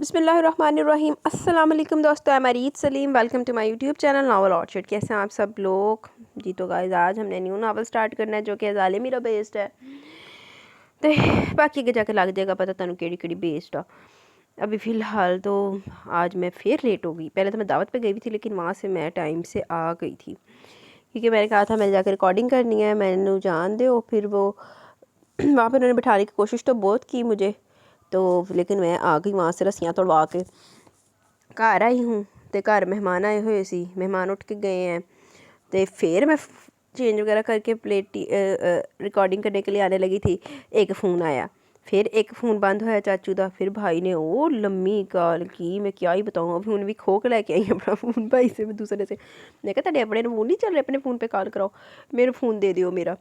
बिस्मिल्लाहिर्रहमानिर्रहीम। अस्सलाम वालेकुम दोस्तों, मैं Areed Saleem. Welcome to my YouTube channel novel orchard. कैसे हैं आप सब लोग जी? तो गाइस आज हमने न्यू नावल स्टार्ट करना है जो कि ज़ालिम हीरो बेस्ड है। तो बाकी के जाके लग जाएगा पता तुहानू केड़ी केड़ी बेस्ड आ। अभी फ़िलहाल तो आज मैं फिर लेट हो गई। पहले तो मैं दावत पे गई हुई थी लेकिन वहाँ से मैं टाइम से आ गई थी क्योंकि मैंने कहा था मैंने जाकर रिकॉर्डिंग करनी है, मैंने जान दो। फिर वो वहाँ पर उन्होंने बिठाने की कोशिश तो बहुत की मुझे, तो लेकिन मैं आ गई वहाँ से रस्सियाँ तोड़वा के घर आई हूँ। तो घर मेहमान आए हुए सी, मेहमान उठ के गए हैं। तो फिर मैं चेंज वगैरह करके प्लेट रिकॉर्डिंग करने के लिए आने लगी थी। एक फ़ोन आया, फिर एक फ़ोन बंद होया चाचू का। फिर भाई ने वो लम्मी गाल की, मैं क्या ही बताऊँ। अभी हुन भी खो के लेके आई अपना फ़ोन भाई से, दूसरे से। मैं कहा तेरे अपने फ़ोन नहीं चल रहे, अपने फ़ोन पे कॉल कराओ, मेरा फ़ोन दे दियो मेरा।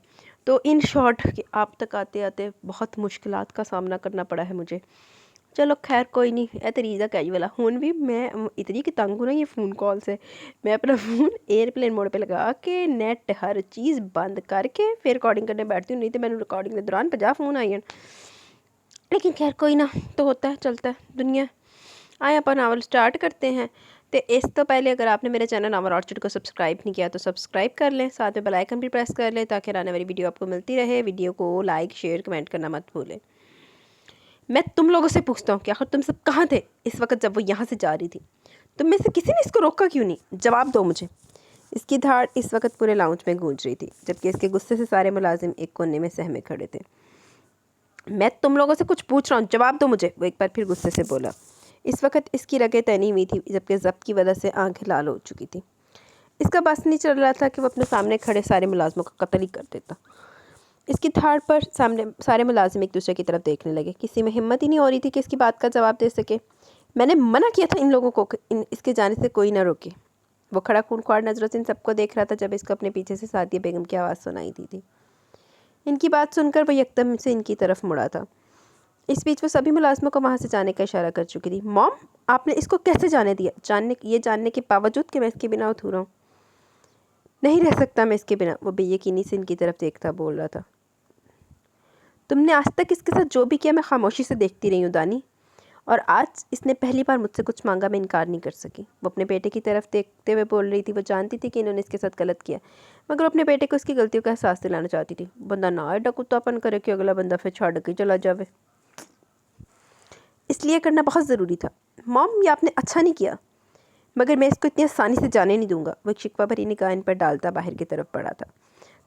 तो इन शॉर्ट कि आप तक आते आते बहुत मुश्किलात का सामना करना पड़ा है मुझे। चलो खैर कोई नहीं, ए तो रीज़ा कही वाला। हुन भी मैं इतनी कि तंग हूँ ना ये फ़ोन कॉल से। मैं अपना फ़ोन एयरप्लेन मोड पे लगा के नेट हर चीज़ बंद करके फिर रिकॉर्डिंग करने बैठती हूँ। नहीं तो मैंने रिकॉर्डिंग के दौरान 50 फ़ोन आई हैं। लेकिन खैर कोई ना, तो होता है, चलता है दुनिया। आए अपन नावल स्टार्ट करते हैं। तो इस तो पहले अगर आपने मेरे चैनल नावल ऑर्चर्ड को सब्सक्राइब नहीं किया तो सब्सक्राइब कर लें, साथ में बेल आइकन भी प्रेस कर लें ताकि आने वाली वीडियो आपको मिलती रहे। वीडियो को लाइक शेयर कमेंट करना मत भूलें। मैं तुम लोगों से पूछता हूँ कि आखिर तुम सब कहाँ थे इस वक्त जब वो यहाँ से जा रही थी? तुम में से किसी ने इसको रोका क्यों नहीं? जवाब दो मुझे। इसकी धाड़ इस वक्त पूरे लाउंज में गूंज रही थी जबकि इसके गुस्से से सारे मुलाजिम एक कोने में सहमे खड़े थे। मैं तुम लोगों से कुछ पूछ रहा हूँ, जवाब दो मुझे, वो एक बार फिर गुस्से से बोला। इस वक्त इसकी रगें तनी हुई थी जबकि जब्त की वजह से आंखें लाल हो चुकी थी। इसका बस नहीं चल रहा था कि वो अपने सामने खड़े सारे मुलाजमों का कत्ल ही कर देता। इसकी धाड़ पर सामने सारे मुलाजिम एक दूसरे की तरफ देखने लगे। किसी में हिम्मत ही नहीं हो रही थी कि इसकी बात का जवाब दे सके। मैंने मना किया था इन लोगों को कि इसके जाने से कोई ना रोके। वो खड़ा खूंखार नजरों से इन सबको देख रहा था जब इसको अपने पीछे से सादिया बेगम की आवाज़ सुनाई दी थी। इनकी बात सुनकर वो यकदम से इनकी तरफ मुड़ा था। इस बीच वो सभी मुलाजमों को वहाँ से जाने का इशारा कर चुकी थी। मॉम, आपने इसको कैसे जाने दिया? जानने के बावजूद कि मैं इसके बिना अधूरा हूँ। नहीं रह सकता मैं इसके बिना, वो बेयकीनी से इनकी तरफ देखता बोल रहा था। तुमने आज तक इसके साथ जो भी किया मैं खामोशी से देखती रही हूँ दानी, और आज इसने पहली बार मुझसे कुछ मांगा, मैं इनकार नहीं कर सकी। वो अपने बेटे की तरफ देखते हुए बोल रही थी। वो जानती थी कि इन्होंने इसके साथ गलत किया, मगर वो अपने बेटे को इसकी गलतियों का एहसास दिलाना चाहती थी। बंदा ना एडा कुत्तापन करे कि अगला बंदा फिर छड़ के चला जावे, इसलिए करना बहुत ज़रूरी था। मॉम, ये आपने अच्छा नहीं किया, मगर मैं इसको इतनी आसानी से जाने नहीं दूंगा। वो एक शिकवा भरी निगाह इन पर डालता बाहर की तरफ बढ़ा था।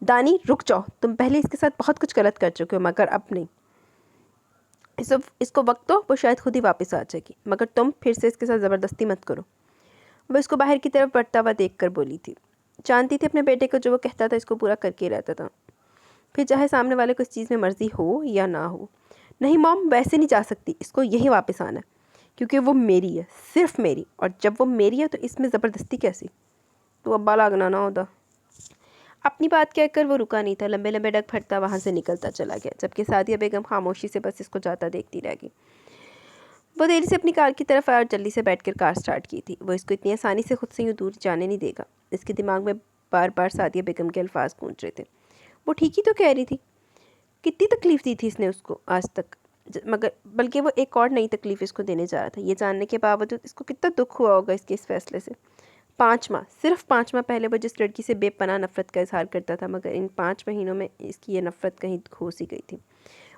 दानी रुक जाओ, तुम पहले इसके साथ बहुत कुछ गलत कर चुके हो, मगर अब नहीं। इसको वक्त दो, वो शायद खुद ही वापस आ जाएगी, मगर तुम फिर से इसके साथ ज़बरदस्ती मत करो। वो इसको बाहर की तरफ बढ़ता हुआ देख कर बोली थी। जानती थी अपने बेटे को जो वो कहता था इसको पूरा करके ही रहता था, फिर चाहे सामने वाले को इस चीज़ में मर्जी हो या ना हो। नहीं मॉम, वैसे नहीं जा सकती, इसको यही वापस आना है क्योंकि वो मेरी है, सिर्फ मेरी। और जब वो मेरी है तो इसमें ज़बरदस्ती कैसी? तो अब्बा लागना ना होता। अपनी बात कहकर वो रुका नहीं था, लंबे लंबे डग फटता वहाँ से निकलता चला गया जबकि सादिया बेगम खामोशी से बस इसको जाता देखती रह गई। वो देरी से अपनी कार की तरफ आया और जल्दी से बैठकर कार स्टार्ट की थी। वो इसको इतनी आसानी से खुद से यूँ दूर जाने नहीं देगा। इसके दिमाग में बार बार सादिया बेगम के अल्फाज गूंज रहे थे। वो ठीक ही तो कह रही थी। कितनी तकलीफ़ दी थी इसने उसको आज तक, मगर बल्कि वो एक और नई तकलीफ़ इसको देने जा रहा था। ये जानने के बावजूद इसको कितना दुख हुआ होगा इसके इस फैसले से। 5 माह, सिर्फ 5 माह पहले वो जिस लड़की से बेपनाह नफ़रत का इजहार करता था, मगर इन 5 महीनों में इसकी ये नफ़रत कहीं खो सी गई थी।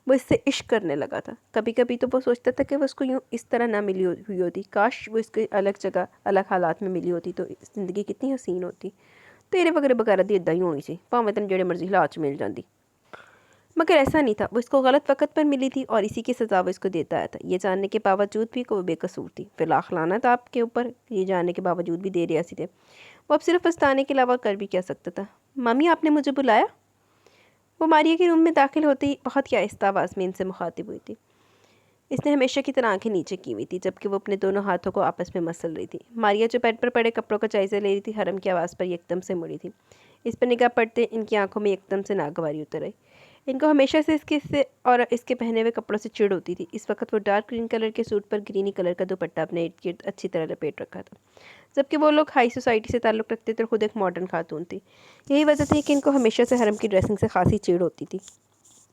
वो इससे इश्क करने लगा था। कभी कभी तो वो सोचता था कि वो उसको यूँ इस तरह ना मिली हुई होती, काश वो इसके अलग जगह अलग हालात में मिली होती तो ज़िंदगी कितनी हसीन होती। तेरे वगैरह बगैरह दी इदा ही होनी सी, भावें तेन जेड़े मर्जी हालात मिल जाती। मगर ऐसा नहीं था। वो इसको गलत वक्त पर मिली थी और इसी की सज़ा वो इसको देता आया था। ये जानने के बावजूद भी कि वो बेकसूर थी। फिर लाख लानत आपके ऊपर, ये जानने के बावजूद भी दे रियासी थे। वो अब सिर्फ पछताने के अलावा कर भी क्या सकता था। मम्मी, आपने मुझे बुलाया? वो मारिया के रूम में दाखिल होते ही बहुत ही आहिस्ता आवाज़ में इनसे मुखातिब हुई थी। इसने हमेशा की तरह आंखें नीचे की हुई थी जबकि वो अपने दोनों हाथों को आपस में मसल रही थी। मारिया जो बेड पर पड़े कपड़ों का जायज़ा ले रही थी, हरम की आवाज़ पर एकदम से मुड़ी थी। इस पर निगाह पड़ते इनकी आंखों में एकदम से नागवारी उतर आई। इनको हमेशा से इसके पहने हुए कपड़ों से चिढ़ होती थी। इस वक्त वो डार्क ग्रीन कलर के सूट पर ग्रीनी कलर का दुपट्टा अपने इर्द गिर्द अच्छी तरह लपेट रखा था, जबकि वो लोग हाई सोसाइटी से ताल्लुक़ रखते थे और खुद एक मॉडर्न खातून थी। यही वजह थी कि इनको हमेशा से हरम की ड्रेसिंग से खासी चिढ़ होती थी।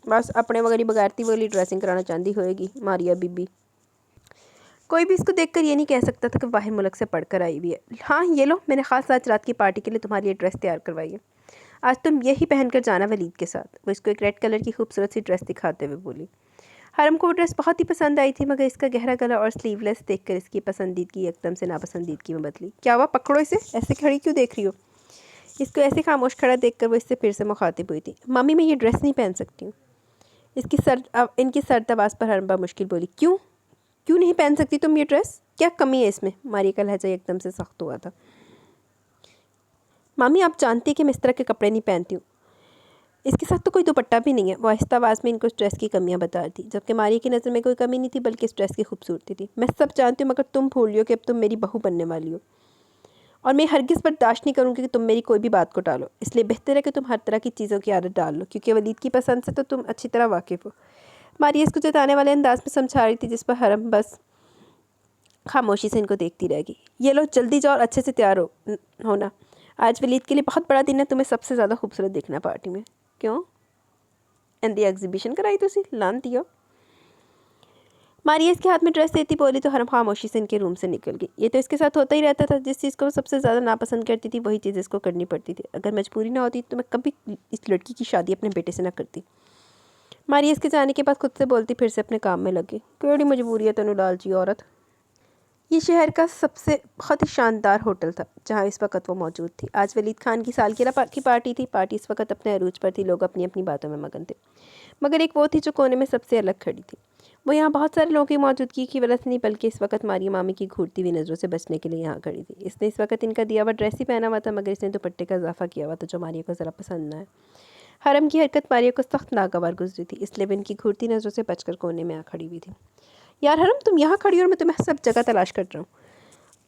बस अपने वगैरह बगैरती वाली ड्रेसिंग कराना चाहती होएगी मारिया बीबी। कोई भी इसको देखकर ये नहीं कह सकता था कि बाहर मुल्क से पढ़कर आई हुई है। हाँ ये लो, मैंने ख़ास आज रात की पार्टी के लिए तुम्हारे लिए ड्रेस तैयार करवाई है, आज तुम यही पहनकर जाना वलीद के साथ। वो इसको एक रेड कलर की खूबसूरत सी ड्रेस दिखाते हुए बोली। हरम को वो ड्रेस बहुत ही पसंद आई थी, मगर इसका गहरा गला और स्लीवलेस देखकर इसकी पसंदीदगी एकदम से नापसंदीदगी में बदली। क्या हुआ, पकड़ो इसे, ऐसे खड़ी क्यों देख रही हो? इसको ऐसे खामोश खड़ा देखकर वो इससे फिर से मुखातिब हुई थी। मम्मी मैं ये ड्रेस नहीं पहन सकती हूँ। इनकी सर्द आवाज़ पर हरम मुश्किल बोली। क्यों क्यों नहीं पहन सकती तुम ये ड्रेस? क्या कमी है इसमें? मारिया का लहजा एकदम से सख्त हुआ था। मामी आप जानती है कि मैं इस तरह के कपड़े नहीं पहनती हूँ, इसके साथ तो कोई दुपट्टा भी नहीं है। वो आहिस्ता आवाज़ में इनको इस ड्रेस की कमियां बता रही थी, जबकि मारिया की नज़र में कोई कमी नहीं थी बल्कि इस ड्रेस की खूबसूरती थी। मैं सब जानती हूँ, मगर तुम भूल रही हो कि अब तुम मेरी बहू बनने वाली हो, और मैं हरगिज़ बर्दाश्त नहीं करूँगी कि तुम मेरी कोई भी बात को टालो। इसलिए बेहतर है कि तुम हर तरह की चीज़ों की आदत डाल लो, क्योंकि वलीद की पसंद से तो तुम अच्छी तरह वाकिफ़ हो। मारिया इसको जताने वाले अंदाज में समझा रही थी, जिस पर हरम बस खामोशी से इनको देखती रह गई। ये लो जल्दी जाओ और अच्छे से तैयार होना, आज वलीद के लिए बहुत बड़ा दिन है, तुम्हें सबसे ज़्यादा खूबसूरत दिखना पार्टी में। क्यों एंदी एग्जीबिशन कराई तुसी लानती हो? मारिया इसके हाथ में ड्रेस देती बोली तो हरम खामोशी से इनके रूम से निकल गई। ये तो इसके साथ होता ही रहता था, जिस चीज़ को वो सबसे ज़्यादा नापसंद करती थी वही चीज़ इसको करनी पड़ती थी। अगर मजबूरी ना होती तो मैं कभी इस लड़की की शादी अपने बेटे से ना करती। मारिया इसके जाने के बाद खुद से बोलती फिर से अपने काम में लगी। केड़ी मजबूरी है तेनू लालची औरत। ये शहर का सबसे बहुत ही शानदार होटल था जहाँ इस वक्त वो मौजूद थी। आज वलीद खान की सालगिरह की पार्टी थी। पार्टी इस वक्त अपने अरूज पर थी, लोग अपनी अपनी बातों में मगन थे, मगर एक वो थी जो कोने में सबसे अलग खड़ी थी। वो यहाँ बहुत सारे लोगों की मौजूदगी की वजह से नहीं, बल्कि इस वक्त मारिया मामी की घूरती हुई नज़रों से बचने के लिए यहाँ खड़ी थी। इसने इस वक्त इनका दिया हुआ ड्रेस ही पहना हुआ था, मगर इसने दुपट्टे का इजाफा किया हुआ था जो मारिया को ज़रा पसंद ना है। हरम की हरकत मारिया को सख्त नागवार गुजरी थी, इसलिए वो इनकी घूरती नज़रों से बचकर कोने में आ खड़ी हुई थी। यार हरम तुम यहाँ खड़ी हो और मैं तुम्हें सब जगह तलाश कर रहा हूँ।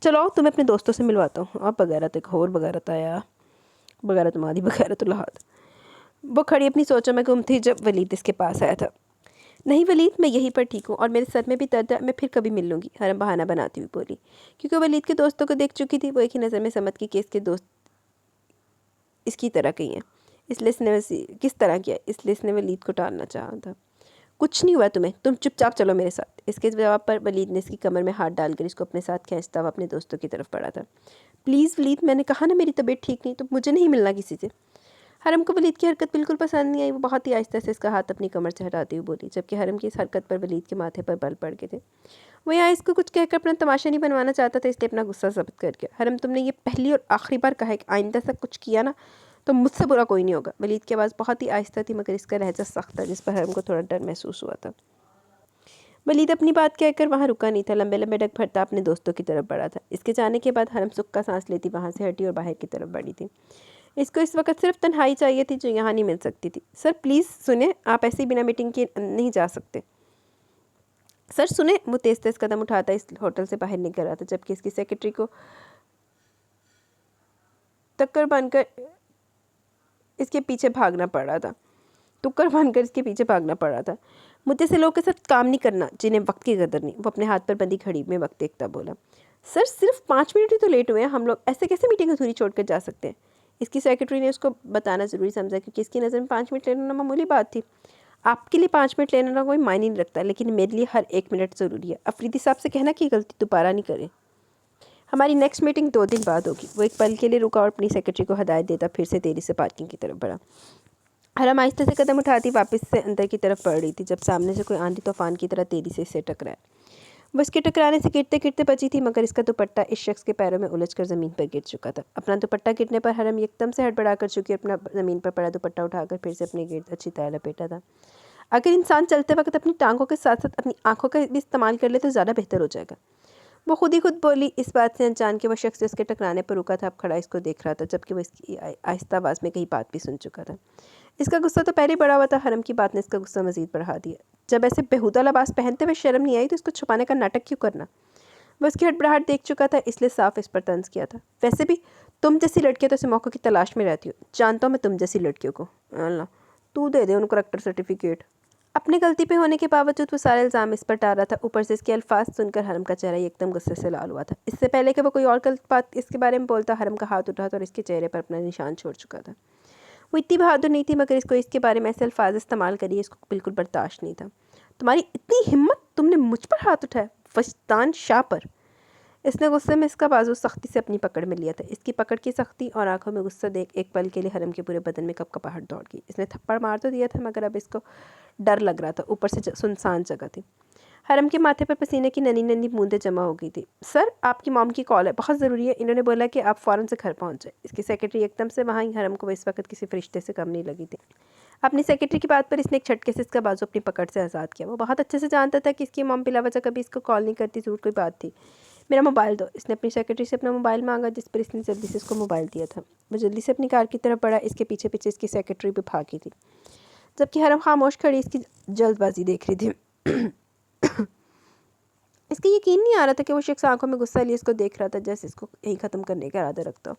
चलो तुम्हें अपने दोस्तों से मिलवाता हूँ। आप बगैरत एक और बगैरत आया, बगैरत मादी बगैरत उल्लाद। वो खड़ी अपनी सोचों में गुम थी जब वलीद इसके पास आया था। नहीं वलीद मैं यहीं पर ठीक हूँ और मेरे सर में भी दर्द है, मैं फिर कभी मिल लूँगी, हरम बहाना बनाती हुई बोली। क्योंकि वलीद के दोस्तों को देख चुकी थी, वो एक ही नज़र में समझ की कि इसके दोस्त इसकी तरह कही हैं, इसलिए इसने किस तरह किया, इसलिए इसने वलीद को टालना चाहा था। कुछ नहीं हुआ तुम्हें, तुम चुपचाप चलो मेरे साथ। इसके जवाब पर वलीद ने इसकी कमर में हाथ डालकर इसको अपने साथ खींचता हुआ अपने दोस्तों की तरफ बढ़ा था। प्लीज़ वलीद मैंने कहा ना मेरी तबीयत ठीक नहीं, तो मुझे नहीं मिलना किसी से। हरम को वलीद की हरकत बिल्कुल पसंद नहीं आई। वो बहुत ही आहिस्ता से इसका हाथ अपनी कमर से हटाती हुई बोली, जबकि हरम की इस हरकत पर वलीद के माथे पर बल पड़ गए थे। वो यहाँ इसको कुछ कहकर अपना तमाशा नहीं बनवाना चाहता था, इसलिए अपना गुस्सा ज़ब्त कर गया। हरम तुमने ये पहली और आखिरी बार कहा है कि आइंदा से कुछ किया ना तो मुझसे बुरा कोई नहीं होगा। वलीद की आवाज़ बहुत ही आहिस्ता थी, मगर इसका लहजा सख्त था, जिस पर हरम को थोड़ा डर महसूस हुआ था। वलीद अपनी बात कहकर वहाँ रुका नहीं था, लंबे लंबे डग भरता अपने दोस्तों की तरफ बढ़ा था। इसके जाने के बाद हरम सुख का सांस लेती वहाँ से हटी और बाहर की तरफ बढ़ी थी। इसको इस वक्त सिर्फ तन्हाई चाहिए थी जो यहाँ नहीं मिल सकती थी। सर प्लीज़ सुने, आप ऐसे ही बिना मीटिंग के नहीं जा सकते। सर सुने, वो तेज़ तेज़ कदम उठाता इस होटल से बाहर निकल रहा था, जबकि इसकी सेक्रेटरी को टक्कर बनकर इसके पीछे भागना पड़ रहा था। टुक्कर बनकर इसके पीछे भागना पड़ रहा था। मुझे से लोगों के साथ काम नहीं करना जिन्हें वक्त की कदर नहीं। वो अपने हाथ पर बंधी घड़ी में वक्त देखता बोला। सर सिर्फ 5 मिनट ही तो लेट हुए हैं हम लोग, ऐसे कैसे मीटिंग अधूरी छोड़कर जा सकते हैं? इसकी सेक्रेटरी ने उसको बताना ज़रूरी समझा, क्योंकि इसकी नज़र में 5 मिनट लेना मामूली बात थी। आपके लिए 5 मिनट लेना कोई मायने नहीं रखता, लेकिन मेरे लिए हर 1 मिनट ज़रूरी है। अफरीदी साहब से कहना कि गलती दोबारा नहीं करें। हमारी नेक्स्ट मीटिंग 2 दिन बाद होगी। वो एक पल के लिए रुका और अपनी सेक्रेटरी को हदायत देता फिर से देरी से पार्किंग की तरफ बढ़ा। हरम आहिस्ते से कदम उठाती वापस से अंदर की तरफ बढ़ रही थी, जब सामने से कोई आंधी तूफान की तरह तेजी से इससे टकराया। वो इसके टकराने से गिरते गिरते बची थी, मगर इसका दुपट्टा इस शख्स के पैरों में उलझकर ज़मीन पर गिर चुका था। अपना दुपट्टा गिरने पर हरम एकदम से हड़बड़ा कर चुकी, अपना ज़मीन पर पड़ा दुपट्टा उठाकर फिर से अपने गिर्द अच्छी तरह लपेटा था। अगर इंसान चलते वक्त अपनी टांगों के साथ साथ अपनी आंखों का भी इस्तेमाल कर ले तो ज़्यादा बेहतर हो जाएगा। वो खुद ही खुद बोली। इस बात से अनजान के वो शख्स इसके टकराने पर रुका था, अब खड़ा इसको देख रहा था, जबकि वो इसकी आहिस्ता आवाज़ में कहीं बात भी सुन चुका था। इसका गुस्सा तो पहले बढ़ा हुआ था, हरम की बात ने इसका गुस्सा मज़ीद बढ़ा दिया। जब ऐसे बेहुदा लिबास पहनते हुए शर्म नहीं आई तो इसको छुपाने का नाटक क्यों करना? वो उसकी हड़बड़ाहट देख चुका था, इसलिए साफ इस पर तंज किया था। वैसे भी तुम जैसी लड़कियाँ तो ऐसे मौक़ों की तलाश में रहती हो, जानता हूँ मैं तुम जैसी लड़कियों को। अल्लाह तू दे दे उनको करेक्टर सर्टिफिकेट। अपनी गलती पे होने के बावजूद वो सारे इल्ज़ाम इस पर डाल रहा था। ऊपर से इसके अल्फाज सुनकर हरम का चेहरा एकदम गुस्से से लाल हुआ था। इससे पहले कि वो कोई और गलत बात इसके बारे में बोलता, हरम का हाथ उठा था और इसके चेहरे पर अपना निशान छोड़ चुका था। वो इतनी बहादुर नहीं थी, मगर इसको इसके बारे में ऐसे अल्फाज इस्तेमाल करिए इसको बिल्कुल बर्दाश्त नहीं था। तुम्हारी इतनी हिम्मत, तुमने मुझ पर हाथ उठाया? फस्तान शाह पर। इसने गुस्से में इसका बाजू सख्ती से अपनी पकड़ में लिया था। इसकी पकड़ की सख्ती और आंखों में गुस्सा देख एक पल के लिए हरम के पूरे बदन में कपकपाहट दौड़ गई। इसने थप्पड़ मार तो दिया था मगर अब इसको डर लग रहा था। ऊपर से सुनसान जगह थी। हरम के माथे पर पसीने की नन्ही नन्ही बूंदें जमा हो गई थी। सर, आपकी मॉम की कॉल है, बहुत ज़रूरी है। इन्होंने बोला कि आप फ़ौरन से घर पहुंच जाए। इसकी सेक्रेटरी एकदम से वहाँ ही। हरम को इस वक्त किसी फरिश्ते से कम नहीं लगी थी। अपनी सेक्रेटरी की बात पर इसने एक झटके से इसका बाजू अपनी पकड़ से आज़ाद किया। वो बहुत अच्छे से जानता था कि इसकी मॉम बिला वजह कभी इसको कॉल नहीं करती, ज़रूर कोई बात थी। मेरा मोबाइल दो। इसने अपनी सेक्रेटरी से अपना मोबाइल मांगा, जिस पर इसने जल्दी से इसको मोबाइल दिया था। वो जल्दी से अपनी कार की तरफ बढ़ा। इसके पीछे पीछे इसकी सेक्रेटरी भी भागी थी, जबकि हरम खामोश खड़ी इसकी जल्दबाजी देख रही थी। इसका यकीन नहीं आ रहा था कि वो शख्स आंखों में गुस्सा लिए इसको देख रहा था, जैसे इसको यहीं ख़त्म करने का इरादा रखता हो।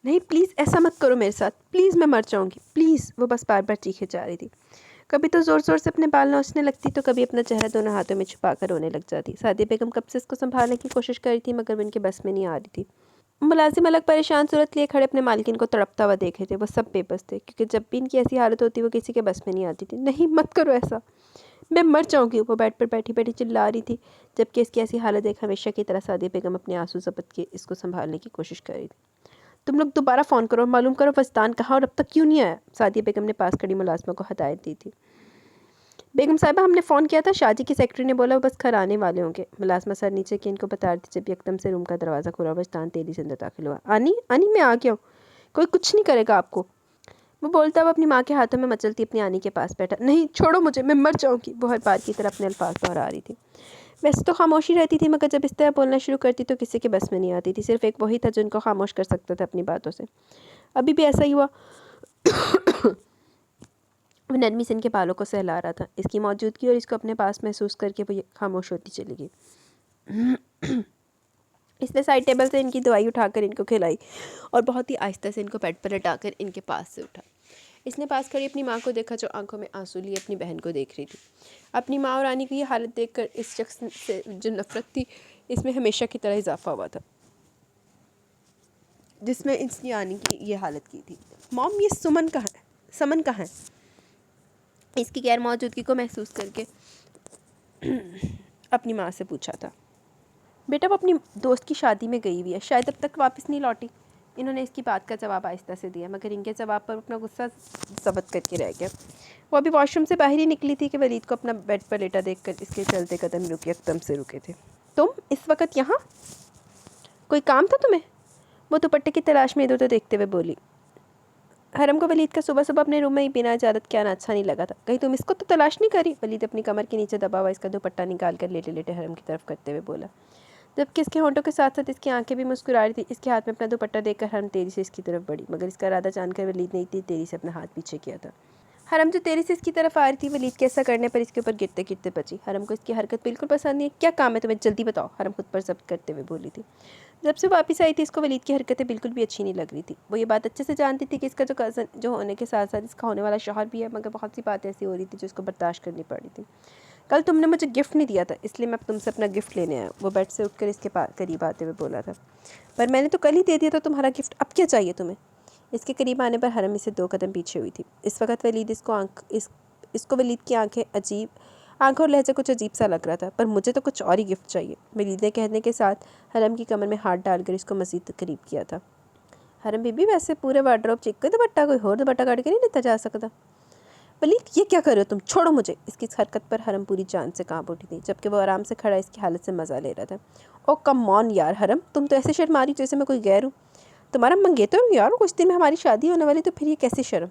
नहीं, प्लीज़ ऐसा मत करो मेरे साथ, प्लीज़ मैं मर जाऊँगी, प्लीज़। वो बस बार बार चीखे जा रही थी। कभी तो ज़ोर ज़ोर से अपने बाल नोचने लगती, तो कभी अपना चेहरा दोनों हाथों में छुपा कर रोने लग जाती। सादिया बेगम कब से इसको संभालने की कोशिश कर रही थी, मगर वो इनके बस में नहीं आ रही थी। मुलाजिम अलग परेशान सूरत लिए खड़े अपने मालकिन को तड़पता हुआ देख रहे थे। वो सब बेबस थे, क्योंकि जब भी इनकी ऐसी हालत होती वो किसी के बस में नहीं आती थी। नहीं, मत करो ऐसा, मैं मर जाऊंगी। वो बेड पर बैठी बैठी चिल्ला रही थी, जबकि इसकी ऐसी हालत देख हमेशा की तरह सादिया बेगम अपने आंसू ज़ब्त के इसको संभालने की कोशिश कर रही थी। तुम लोग दोबारा फ़ोन करो, मालूम करो फस्तान कहाँ और अब तक क्यों नहीं आया। सादिया बेगम ने पास खड़ी मुलाजमा को हदायत दी थी। बेगम साहिबा, हमने फ़ोन किया था, शाहजी की सेक्रेटरी ने बोला वो बस घर आने वाले होंगे। मुलाजमा सर नीचे कि इनको बता रही थी, जब एकदम से रूम का दरवाज़ा खुला। फस्तान तेजी से अंदर दाखिल हुआ। आनी आनी, मैं आ गया हूँ, कोई कुछ नहीं करेगा आपको। वो बोलता हुआ अपनी माँ के हाथों में मचलती अपनी आनी के पास बैठा। नहीं, छोड़ो मुझे, मैं मर जाऊँगी। वो हर बार की तरह अपने अल्फाज दोहरा रही थी। वैसे तो खामोशी रहती थी, मगर जब इस तरह बोलना शुरू करती तो किसी के बस में नहीं आती थी। सिर्फ एक वही था जो इनको खामोश कर सकता था अपनी बातों से। अभी भी ऐसा ही हुआ। वो नरमी से इनके बालों को सहला रहा था। इसकी मौजूदगी और इसको अपने पास महसूस करके वो खामोश होती चली गई। इसने साइड टेबल से इनकी दवाई उठाकर इनको खिलाई और बहुत ही आहिस्ता से इनको बेड पर लटाकर इनके पास से उठा। इसने पास खड़ी अपनी माँ को देखा, जो आंखों में आंसू लिए अपनी बहन को देख रही थी। अपनी माँ और रानी की ये हालत देखकर इस शख्स से जो नफरत थी, इसमें हमेशा की तरह इजाफा हुआ था, जिसमें इसकी आनी की ये हालत की थी। मॉम, ये समन कहाँ है? इसकी गैर मौजूदगी को महसूस करके अपनी माँ से पूछा था। बेटा, वो अपनी दोस्त की शादी में गई हुई है, शायद अब तक वापस नहीं लौटी। इन्होंने इसकी बात का जवाब आहिस्ता से दिया, मगर इनके जवाब पर अपना गुस्सा ज़ब्त करके रह गया। वो अभी वॉशरूम से बाहर ही निकली थी कि वलीद को अपना बेड पर लेटा देखकर इसके चलते कदम एकदम से रुके थे। तुम इस वक्त यहाँ? कोई काम था तुम्हें? वो दुपट्टे की तलाश में इधर उधर देखते हुए बोली। हरम को वलीद का सुबह सुबह अपने रूम में ही बिना इजाज़त के आना अच्छा नहीं लगा था। कहीं तुम इसको तो तलाश नहीं करी? वलीद अपनी कमर के नीचे दबा हुआ इसका दुपट्टा निकाल कर लेटे लेटे हरम की तरफ करते हुए बोला, जबकि इसके होंठों के साथ साथ इसकी आंखें भी मुस्कुरा रही थी। इसके हाथ में अपना दुपट्टा देखकर हरम तेज़ी से इसकी तरफ बढ़ी, मगर इसका इरादा जानकर वलीद ने इतनी तेज़ी से अपना हाथ पीछे किया था। हरम जो तेज़ी से इसकी तरफ आ रही थी, वलीद के ऐसा करने पर इसके ऊपर गिरते गिरते बची। हरम को इसकी हरकत बिल्कुल पसंद नहीं है। क्या काम है तुम्हें, जल्दी बताओ, हरम खुद पर जब्त करते हुए बोली थी। जब से वापस आई थी, इसको वलीद की हरकतें बिल्कुल भी अच्छी नहीं लग रही थी। वो ये बात अच्छे से जानती थी कि इसका जो कज़न जो होने के साथ साथ इसका होने वाला शौहर भी है, मगर बहुत सी बातें ऐसी हो रही थी जो इसको बर्दाश्त करनी पड़ रही थी। कल तुमने मुझे गिफ्ट नहीं दिया था, इसलिए मैं तुमसे अपना गिफ्ट लेने आया। वो बेड से उठकर इसके करीब आते हुए बोला था। पर मैंने तो कल ही दे दिया था तुम्हारा गिफ्ट, अब क्या चाहिए तुम्हें? इसके करीब आने पर हरम इसे 2 कदम पीछे हुई थी। इस वक्त वलीद इसको वलीद की आंखों और लहजा कुछ अजीब सा लग रहा था। पर मुझे तो कुछ और ही गिफ्ट चाहिए, वलीद ने कहने के साथ हरम की कमर में हाथ डालकर इसको मज़ीद करीब किया था। हरम बीबी, वैसे पूरे वार्डरोब चेक कर दुपट्टा, कोई और दुपट्टा काट के नहीं लेता जा सकता। वलीद, ये क्या कर रहे हो तुम, छोड़ो मुझे। इसकी हरकत पर हरम पूरी जान से कांप उठी थी, जबकि वो आराम से खड़ा इसकी हालत से मज़ा ले रहा था। ओ कम ऑन यार हरम, तुम तो ऐसे शर्म आ रही जैसे मैं कोई गैर हूँ। तुम्हारा मंगेतर हूँ यार, कुछ दिन में हमारी शादी होने वाली, तो फिर ये कैसी शर्म?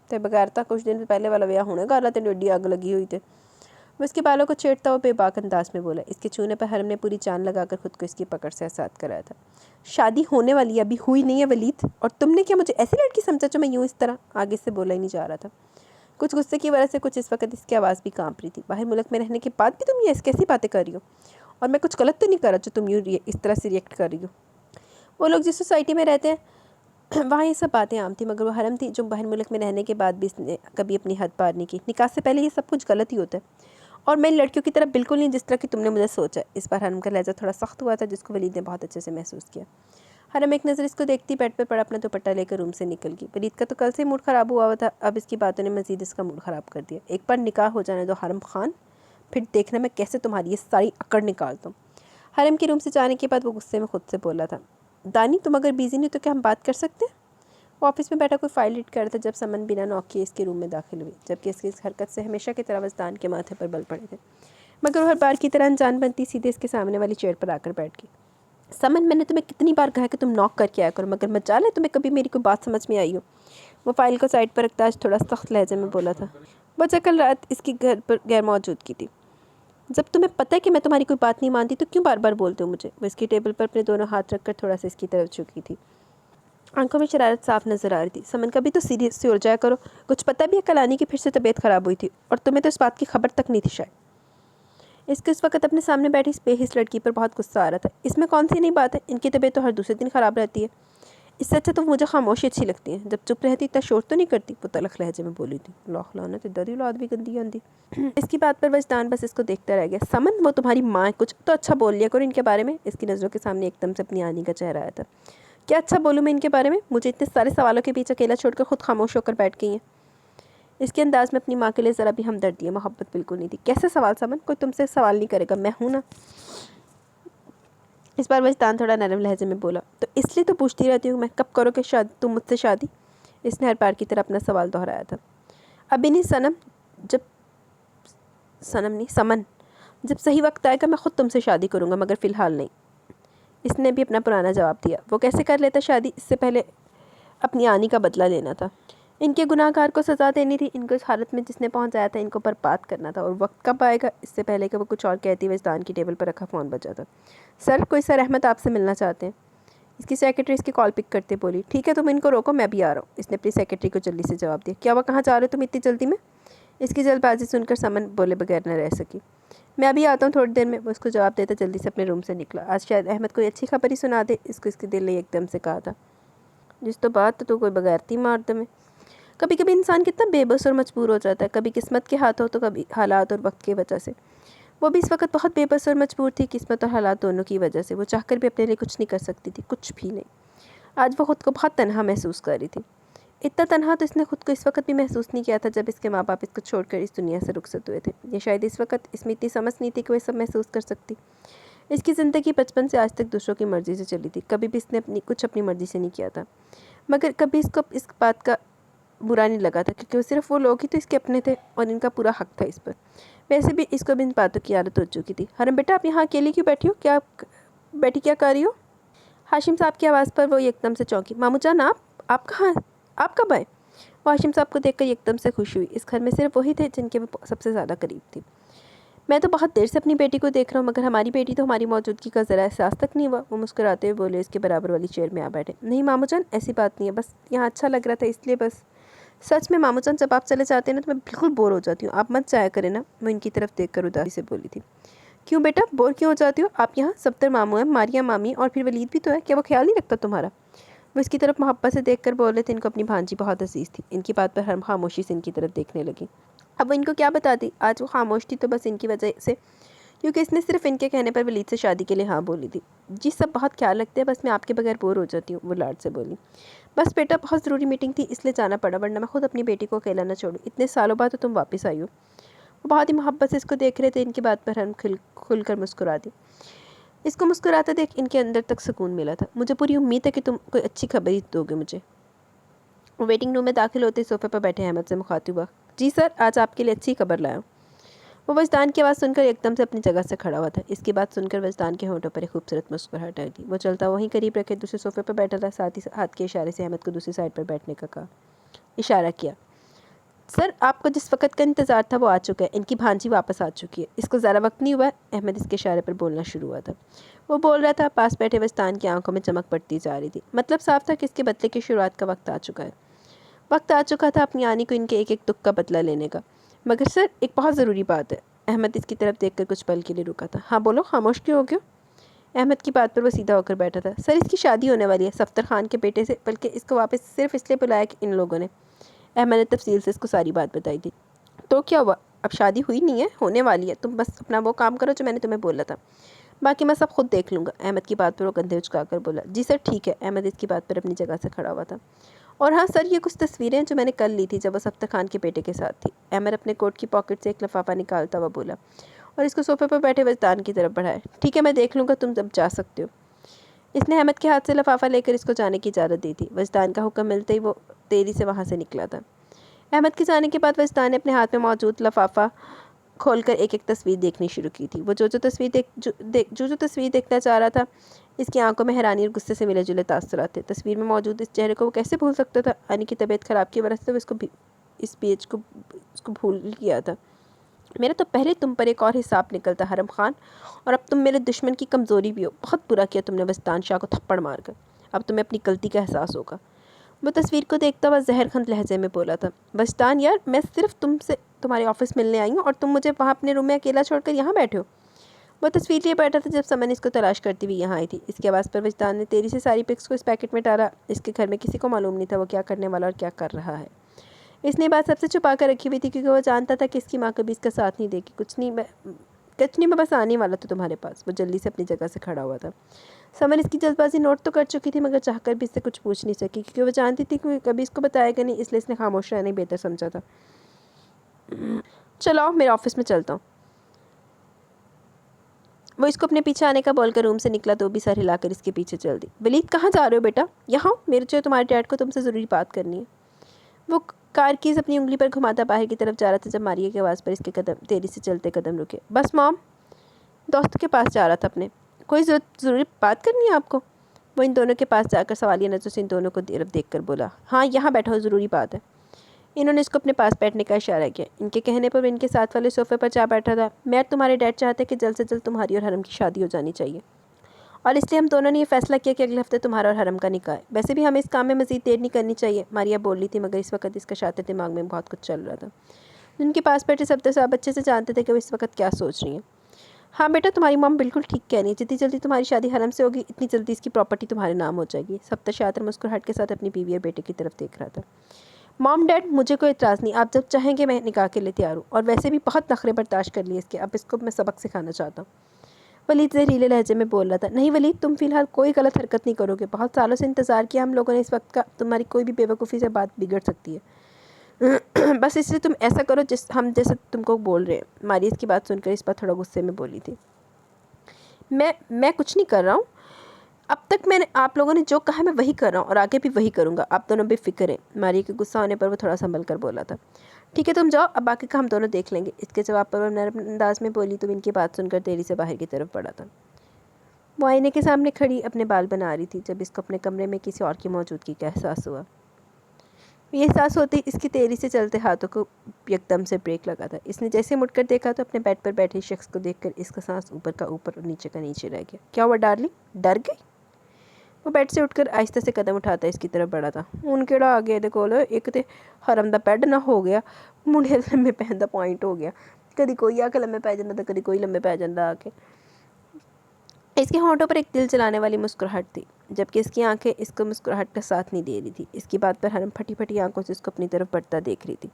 ते बगैर था कुछ दिन पहले वाला ब्याह होने का, तेन एड्डी आग लगी हुई थे। वो इसके बालों को छेड़ता हुआ बेबाक अंदाज में बोला। इसके छूने पर हरम ने पूरी जान लगाकर खुद को इसकी पकड़ से आज़ाद कराया था। शादी होने वाली है, अभी हुई नहीं है वलीद, और तुमने क्या मुझे ऐसी लड़की समझा जो मैं यूँ इस तरह? आगे से बोला ही नहीं जा रहा था। कुछ गुस्से की वजह से कुछ इस वक्त इसकी आवाज़ भी कांप रही थी। बाहर मुल्क में रहने के बाद भी तुम ये कैसी बातें कर रही हो? और मैं कुछ गलत तो नहीं कर रहा जो तुम यूँ इस तरह से रिएक्ट कर रही हो? वो लोग जिस सोसाइटी में रहते हैं वहाँ ये सब बातें आम थी, मगर वो हरम थी जो बाहर मुल्क में रहने के बाद भी इसने कभी अपनी हद पार नहीं की। निकाह से पहले ये सब कुछ गलत ही होता है, और मैं लड़कियों की तरह बिल्कुल नहीं जिस तरह की तुमने मुझे सोचा। इस बार हरम का लहजा थोड़ा सख्त हुआ था, जिसको वलीद ने बहुत अच्छे से महसूस किया। हरम एक नज़र इसको देखती बेड पर पड़ा अपना दुपट्टा लेकर रूम से निकल गई। वलीद का तो कल से मूड ख़राब हुआ था, अब इसकी बातों ने मज़ीद इसका मूड ख़राब कर दिया। एक बार निकाह हो जाने दो हरम खान, फिर देखना मैं कैसे तुम्हारी ये सारी अकड़ निकालता हूँ। हरम के रूम से जाने के बाद वो गुस्से में खुद से बोला था, दानी तुम अगर बिजी नहीं तो क्या हम बात कर सकते हैं? वो ऑफिस में बैठा कोई फाइल रीड कर रहा था जब समन बिना नॉक किए इसके रूम में दाखिल हुई, जबकि इसकी इस हरकत से हमेशा की तरह वजदान के माथे पर बल पड़े थे। मगर वो हर बार की तरह अनजान बनती सीधे इसके सामने वाली चेयर पर आकर बैठ गई। समन, मैंने तुम्हें कितनी बार कहा कि तुम नॉक करके आया करो, मगर मजाल है तुम्हें कभी मेरी कोई बात समझ में आई हो? वो फाइल को साइड पर रखता आज थोड़ा सख्त लहजे में बोला था। वजह कल रात इसकी घर पर गैर मौजूदगी थी। जब तुम्हें पता है कि मैं तुम्हारी कोई बात नहीं मानती तो क्यों बार बार बोलते हो मुझे? वो इसकी टेबल पर अपने दोनों हाथ रखकर थोड़ा सा इसकी तरफ झुकी थी। आंखों में शरारत साफ नजर आ रही थी। समन, कभी तो सीरियस से उड़ जाया करो। कुछ पता भी है कलानी की फिर से तबीयत खराब हुई थी और तुम्हें तो इस बात की खबर तक नहीं थी शायद। इसके इस वक्त अपने सामने बैठी इस बेहिस लड़की पर बहुत गुस्सा आ रहा था। इसमें कौन सी नई बात है? इनकी तबीयत तो हर दूसरे दिन ख़राब रहती है। इससे अच्छा तो मुझे खामोशी अच्छी लगती है। जब चुप रहती इतना शोर तो नहीं करती। वो तलख लहजे में बोली थी। लौखलाना तो दरी औलाद भी गंदी आंदी। इसकी बात पर वजदान बस इसको देखता रह गया। समन, वो तुम्हारी माँ है, कुछ तो अच्छा बोल लिया करो इनके बारे में। इसकी नज़रों के सामने एकदम से अपनी आनी का चेहरा आया था। क्या अच्छा बोलूँ मैं इनके बारे में? मुझे इतने सारे सवालों के बीच अकेला छोड़कर खुद खामोश होकर बैठ गई हैं। इसके अंदाज में अपनी माँ के लिए ज़रा भी हमदर्दी मोहब्बत बिल्कुल नहीं थी। कैसे सवाल समन? कोई तुमसे सवाल नहीं करेगा, मैं हूँ ना। इस बार वजदान थोड़ा नरम लहजे में बोला, तो इसलिए तो पूछती रहती हूँ मैं, कब करोगे शादी तुम मुझसे शादी? इसने हर बार की तरह अपना सवाल दोहराया था। अभी नहीं सनम, जब सनम नहीं समन, जब सही वक्त आएगा मैं खुद तुमसे शादी करूँगा, मगर फ़िलहाल नहीं। इसने भी अपना पुराना जवाब दिया। वो कैसे कर लेता शादी? इससे पहले अपनी आनी का बदला लेना था। इनके गुनाहगार को सज़ा देनी थी। इनको इस हालत में जिसने पहुंचाया था इनको बर्बाद करना था। और वक्त कब आएगा? इससे पहले कि वो कुछ और कहती वजदान की टेबल पर रखा फ़ोन बजा था। सर, कोई सर अहमद आपसे मिलना चाहते हैं। इसकी सेक्रेटरी इसकी कॉल पिक करते बोली, ठीक है तुम इनको रोको, मैं भी आ रहा हूँ। इसने अपनी सेक्रेटरी को जल्दी से जवाब दिया। क्या वह कहाँ जा रहे हो तुम इतनी जल्दी में? इसकी जल्दबाजी सुनकर समन बोले बगैर न रह सकी। मैं अभी आता हूँ थोड़ी देर में। वो उसको जवाब देता जल्दी से अपने रूम से निकला। आज शायद अहमद कोई अच्छी खबर ही सुना दे, इसको इसके दिल ने एकदम से कहा था। जिस तो बात तो कोई बगैरती मार दे में। कभी कभी इंसान कितना बेबस और मजबूर हो जाता है, कभी किस्मत के हाथों तो कभी हालात और वक्त की वजह से। वो भी इस वक्त बहुत बेबस और मजबूर थी, किस्मत और हालात दोनों की वजह से। वो चाहकर भी अपने लिए कुछ नहीं कर सकती थी, कुछ भी नहीं। आज वो खुद को बहुत तनहा महसूस कर रही थी। इतना तनहा तो इसने खुद को इस वक्त भी महसूस नहीं किया था जब इसके माँ बाप इसको छोड़कर इस दुनिया से रुखसत हुए थे। ये शायद इस वक्त इसमें इतनी समझ नहीं थी कि वो सब महसूस कर सकती। इसकी ज़िंदगी बचपन से आज तक दूसरों की मर्ज़ी से चली थी। कभी भी इसने अपनी मर्ज़ी से नहीं किया था। मगर कभी इसको इस बात का बुरा नहीं लगा था, क्योंकि वो सिर्फ वो लोग ही तो इसके अपने थे और इनका पूरा हक था इस पर। वैसे भी इसको भी इन बातों की आदत हो चुकी थी। हरम बेटा, आप यहाँ अकेली क्यों बैठी हो? क्या बैठी क्या कर रही हो? हाशिम साहब की आवाज़ पर वो एकदम से चौंकी। मामू जान, आप कहाँ? आप कब आए? वो हाशिम साहब को देखकर एकदम से खुश हुई। इस घर में सिर्फ वही थे जिनके वो सबसे ज़्यादा करीब थी। मैं तो बहुत देर से अपनी बेटी को देख रहा हूँ, मगर हमारी बेटी तो हमारी मौजूदगी का ज़रा एहसास तक नहीं हुआ। वो मुस्कुराते हुए बोले, इसके बराबर वाली चेयर में आ बैठे। नहीं मामू जान, ऐसी बात नहीं है, बस यहाँ अच्छा लग रहा था इसलिए बस। सच में मामू जान, जब आप चले जाते हैं ना तो मैं बिल्कुल बोर हो जाती हूँ, आप मत जाया करें ना। वो इनकी तरफ देखकर उदासी से बोली थी। क्यों बेटा, बोर क्यों हो जाती हो? आप यहाँ सफ्तर मामू है, मारिया मामी और फिर वलीद भी तो है, क्या वो ख्याल नहीं रखता तुम्हारा? वो इसकी तरफ मोहब्बत से देखकर बोल रहे थे। इनको अपनी भांजी बहुत अजीज़ थी। इनकी बात पर हम खामोशी से इनकी तरफ देखने लगी। अब वो इनको क्या बताती? आज वो खामोश थी तो बस इनकी वजह से, क्योंकि इसने सिर्फ इनके कहने पर वलीद से शादी के लिए हाँ बोली थी। जी सब बहुत ख्याल रखते हैं, बस मैं आपके बगैर बोर हो जाती हूँ, वो लाड से बोली। बस बेटा, बहुत ज़रूरी मीटिंग थी इसलिए जाना पड़ा, वरना मैं खुद अपनी बेटी को अकेला ना छोड़ूँ। इतने सालों बाद तो तुम वापस आई हो। वो बहुत ही मोहब्बत से इसको देख रहे थे। इनकी बात पर हम खुलकर मुस्कुरा दी। इसको मुस्कुराते देख इनके अंदर तक सुकून मिला था। मुझे पूरी उम्मीद है कि तुम कोई अच्छी खबर ही दोगे मुझे। वो वेटिंग रूम में दाखिल होते सोफे पर बैठे अहमद से मुखातिब हुआ। जी सर, आज आपके लिए अच्छी खबर लाया हूँ। वो वजदान की आवाज़ सुनकर एकदम से अपनी जगह से खड़ा हुआ था। इसकी बात सुनकर वजदान के होंठों पर एक खूबसूरत मुस्कुराहट आ गई। वो चलता वहीं करीब रखे दूसरे सोफे पर बैठा था, साथ ही हाथ के इशारे से अहमद को दूसरी साइड पर बैठने का कहा। इशारा किया। सर, आपको जिस वक्त का इंतज़ार था वो आ चुका है। इनकी भांजी वापस आ चुकी है। इसको ज़रा वक्त नहीं हुआ। अहमद इसके इशारे पर बोलना शुरू हुआ था। वो बोल रहा था, पास बैठे वस्तान की आंखों में चमक पड़ती जा रही थी। मतलब साफ था कि इसके बदले की शुरुआत का वक्त आ चुका है। वक्त आ चुका था अपनी आनी को इनके एक एक दुख का बदला लेने का। मगर सर, एक बहुत ज़रूरी बात है। अहमद इसकी तरफ देखकर कुछ पल के लिए रुका था। हाँ बोलो, खामोश क्यों हो गए? अहमद की बात पर वो सीधा होकर बैठा था। सर, इसकी शादी होने वाली है सफ्तर खान के बेटे से, बल्कि इसको वापस सिर्फ इसलिए बुलाया कि इन लोगों ने। अहमद ने तफसील से इसको सारी बात बताई थी। तो क्या हुआ? अब शादी हुई नहीं है, होने वाली है। तुम बस अपना वो काम करो जो मैंने तुम्हें बोला था, बाकी मैं सब खुद देख लूँगा। अहमद की बात पर वो कंधे उचकाकर बोला। जी सर, ठीक है। अहमद इसकी बात पर अपनी जगह से खड़ा हुआ था। और हाँ सर, ये कुछ तस्वीरें हैं जो मैंने कल ली थी जब वो सफ्तर खान के बेटे के साथ थी। अहमद अपने कोट की पॉकेट से एक लिफाफा निकालता हुआ बोला। और इसको सोफे पर बैठे वजदान की तरफ बढ़ाया। ठीक है, मैं देख लूँगा, तुम अब जा सकते हो। इसने अहमद के हाथ से लिफाफा लेकर इसको जाने की इजाज़त दी थी। वजदान का हुक्म मिलते ही वो तेज़ी से वहाँ से निकला था। अहमद के जाने के बाद वजदान ने अपने हाथ में मौजूद लिफाफा खोलकर एक एक तस्वीर देखनी शुरू की थी। वो जो तस्वीर देखना चाह रहा था, इसकी आंखों में हैरानी और गुस्से से मिले जुले तासुरात थे। तस्वीर में मौजूद इस चेहरे को वो कैसे भूल सकता था? अनी की तबीयत ख़राब की वजह से वो इस पेज को उसको भूल गया था। मेरा तो पहले तुम पर एक और हिसाब निकलता हरम खान, और अब तुम मेरे दुश्मन की कमज़ोरी भी हो। बहुत बुरा किया तुमने वजदान शाह को थप्पड़ मारकर। अब तुम्हें अपनी गलती का एहसास होगा। वो तस्वीर को देखता हुआ जहरखंद लहजे में बोला था। वजदान यार, मैं सिर्फ तुमसे तुम्हारे ऑफिस मिलने आई हूँ और तुम मुझे वहाँ अपने रूम में अकेला छोड़कर यहाँ बैठे हो। वो तस्वीर लिए बैठा था जब समन इसको तलाश करती हुई यहाँ आई थी। इसके आवाज़ पर वजदान ने तेरी से सारी पिक्स को इस पैकेट में डाला। इसके घर में किसी को मालूम नहीं था वो क्या करने वाला और क्या कर रहा है। इसने बात सबसे छुपा कर रखी हुई थी क्योंकि वो जानता था कि इसकी माँ कभी इसका साथ नहीं देगी। कुछ नहीं, मैं बस आने वाला था तुम्हारे पास। वो जल्दी से अपनी जगह से खड़ा हुआ था। समन इसकी जल्दबाजी नोट तो कर चुकी थी, मगर चाहकर भी इससे कुछ पूछ नहीं सकी क्योंकि वो जानती थी कि कभी इसको बताएगा नहीं, इसलिए इसने खामोश रहने बेहतर समझा था। चलो मेरे ऑफिस में चलता हूँ। वो इसको अपने पीछे आने का बोलकर रूम से निकला तो भी सर हिलाकर इसके पीछे चल दी। वलीद, कहाँ जा रहे हो बेटा? यहाँ, मेरे जो तुम्हारे डैड को तुमसे ज़रूरी बात करनी है। वो कार कीज़ अपनी उंगली पर घुमाता बाहर की तरफ जा रहा था जब मारिया की आवाज़ पर इसके कदम तेजी से चलते कदम रुके। बस मॉम, दोस्त के पास जा रहा था अपने। कोई ज़रूरी बात करनी है आपको? वो इन दोनों के पास जाकर सवालिया नज़रों से इन दोनों को तरफ देखकर बोला। हाँ, यहाँ बैठा हो, ज़रूरी बात है। इन्होंने इसको अपने पास बैठने का इशारा किया। इनके कहने पर इनके साथ वाले सोफे पर जा बैठा था। मैं तुम्हारे डैड चाहते कि जल्द से जल्द तुम्हारी और हरम की शादी हो जानी चाहिए, और इसलिए हम दोनों ने ये फैसला किया कि अगले हफ्ते तुम्हारा और हरम का निकाह है। वैसे भी हमें इस काम में मज़ीद देर नहीं करनी चाहिए। मारिया बोल रही थी, मगर इस वक्त इसका शातिर दिमाग में बहुत कुछ चल रहा था। उनके पास बैठे सब अच्छे से जानते थे कि वो इस वक्त क्या सोच रही हैं। हाँ बेटा, तुम्हारी मॉम बिल्कुल ठीक कह रही है। जितनी जल्दी तुम्हारी शादी हरम से होगी, इतनी जल्दी इसकी प्रॉपर्टी तुम्हारे नाम हो जाएगी। सप्तर शातिर मुस्कुराहट के साथ अपनी बीवी और बेटे की तरफ देख रहा था। मॉम डैड, मुझे कोई इतराज़ नहीं, आप जब चाहेंगे मैं निकाह के लिए तैयार हूँ, और वैसे भी बहुत नखरे बर्दाश्त कर लिए इसके, अब इसको मैं सबक सिखाना चाहता हूँ। वलीद जहरीले लहजे में बोल रहा था। नहीं वलीद, तुम फिलहाल कोई गलत हरकत नहीं करोगे। बहुत सालों से इंतज़ार किया हम लोगों ने इस वक्त का। तुम्हारी कोई भी बेवकूफ़ी से बात बिगड़ सकती है। बस इसलिए तुम ऐसा करो हम जैसे तुमको बोल रहे हैं। मारिया इसकी बात सुनकर इस पर थोड़ा गुस्से में बोली थी। मैं कुछ नहीं कर रहा हूँ। अब तक मैंने आप लोगों ने जो कहा है मैं वही कर रहा हूँ और आगे भी वही करूँगा। आप दोनों बेफिक्र हैं। मारिया के गुस्सा होने पर वो थोड़ा संभल कर बोला था। ठीक है, तुम जाओ, अब बाकी का हम दोनों देख लेंगे। इसके जवाब पर वो नरम अंदाज में बोली तो इनकी बात सुनकर देरी से बाहर की तरफ बढ़ा था। वो आईने के सामने खड़ी अपने बाल बना रही थी जब इसको अपने कमरे में किसी और की मौजूदगी का एहसास हुआ। ये एहसास होते ही इसकी तेज़ी से चलते हाथों को एकदम से ब्रेक लगा था। इसने जैसे मुड़कर देखा तो अपने बेड पर बैठे शख्स को देखकर इसका सांस ऊपर का ऊपर और नीचे का नीचे रह गया। क्या हुआ डार्लिंग, डर गई? वो बेड से उठकर आहिस्ता से कदम उठाता इसकी तरफ बढ़ा था। हूँ केड़ा आ गया दे कोल, एक तो हरम दा बेड ना हो गया, मुंडे लम्बे पैन दा पॉइंट हो गया। कभी कोई आके लम्बे पै जाता तो कभी कोई लम्बे पै जाता आके। इसके होंठों पर एक दिल जलाने वाली मुस्कुराहट थी, जबकि इसकी आंखें इसको मुस्कुराहट का साथ नहीं दे रही थी। इसकी बात पर हरम फटी फटी आंखों से इसको अपनी तरफ बढ़ता देख रही थी।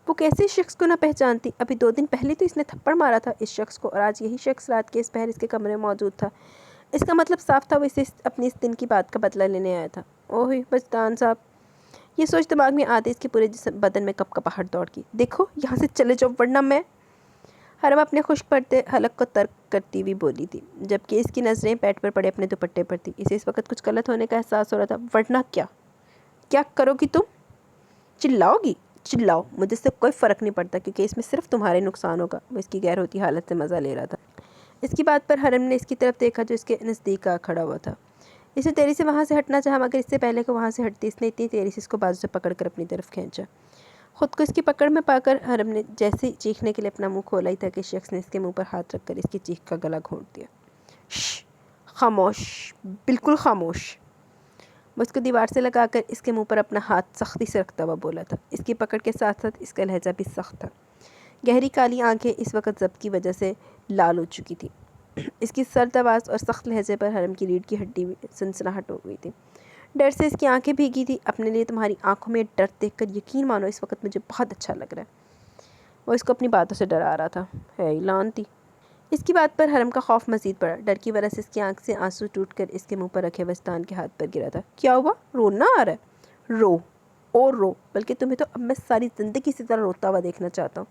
वो कैसे इस शख्स को ना पहचानती? अभी 2 दिन पहले तो इसने थप्पड़ मारा था इस शख्स को, और आज यही शख्स रात के इस पहर इसके कमरे में मौजूद था। इसका मतलब साफ था वो इसे अपनी इस दिन की बात का बदला लेने आया था। ओह बजदान साहब, ये सोच दिमाग में आते इसके पूरे बदन में कपकपाहट दौड़ की। देखो यहाँ से चले जाओ वरना मैं। हरम अपने खुश्क पड़ते हलक को तर्क करती हुई बोली थी, जबकि इसकी नज़रें पेट पर पड़े अपने दुपट्टे पर थी। इसे इस वक्त कुछ गलत होने का एहसास हो रहा था। वरना क्या? क्या करोगी तुम? चिल्लाओगी? चिल्लाओ, मुझे इससे कोई फ़र्क नहीं पड़ता क्योंकि इसमें सिर्फ तुम्हारे नुकसान होगा। वो इसकी गैर होती हालत से मज़ा ले रहा था। इसकी बात पर हरम ने इसकी तरफ देखा जो इसके नज़दीक आ खड़ा हुआ था। इसने तेरी से वहाँ से हटना चाहा, मगर इससे पहले को वहाँ से हटती इसने इतनी तेरी से इसको बाजू से पकड़कर अपनी तरफ खींचा। खुद को इसकी पकड़ में पाकर हरम ने जैसे ही चीखने के लिए अपना मुंह खोला ही था कि शख्स ने इसके मुंह पर हाथ रखकर इसकी चीख का गला घोंट दिया। खामोश, बिल्कुल खामोश। वो उसको दीवार से लगाकर इसके मुंह पर अपना हाथ सख्ती से रखता हुआ बोला था। इसकी पकड़ के साथ साथ इसका लहजा भी सख्त था। गहरी काली आंखें इस वक्त जब्त की वजह से लाल हो चुकी थी। इसकी सर्द आवाज़ और सख्त लहजे पर हरम की रीढ़ की हड्डी में सनसनाहट हो गई थी। डर से इसकी आंखें भीगी थी। अपने लिए तुम्हारी आंखों में डर देखकर यकीन मानो इस वक्त मुझे बहुत अच्छा लग रहा है। वो इसको अपनी बातों से डरा रहा था। है ऐलान थी। इसकी बात पर हरम का खौफ मज़ीद बढ़ा। डर की वजह से इसकी आंख से आंसू टूटकर इसके मुंह पर रखे वस्तान के हाथ पर गिरा था। क्या हुआ, रोना आ रहा है? रो और रो, बल्कि तुम्हें तो अब मैं सारी ज़िंदगी इसी तरह रोता हुआ देखना चाहता हूँ।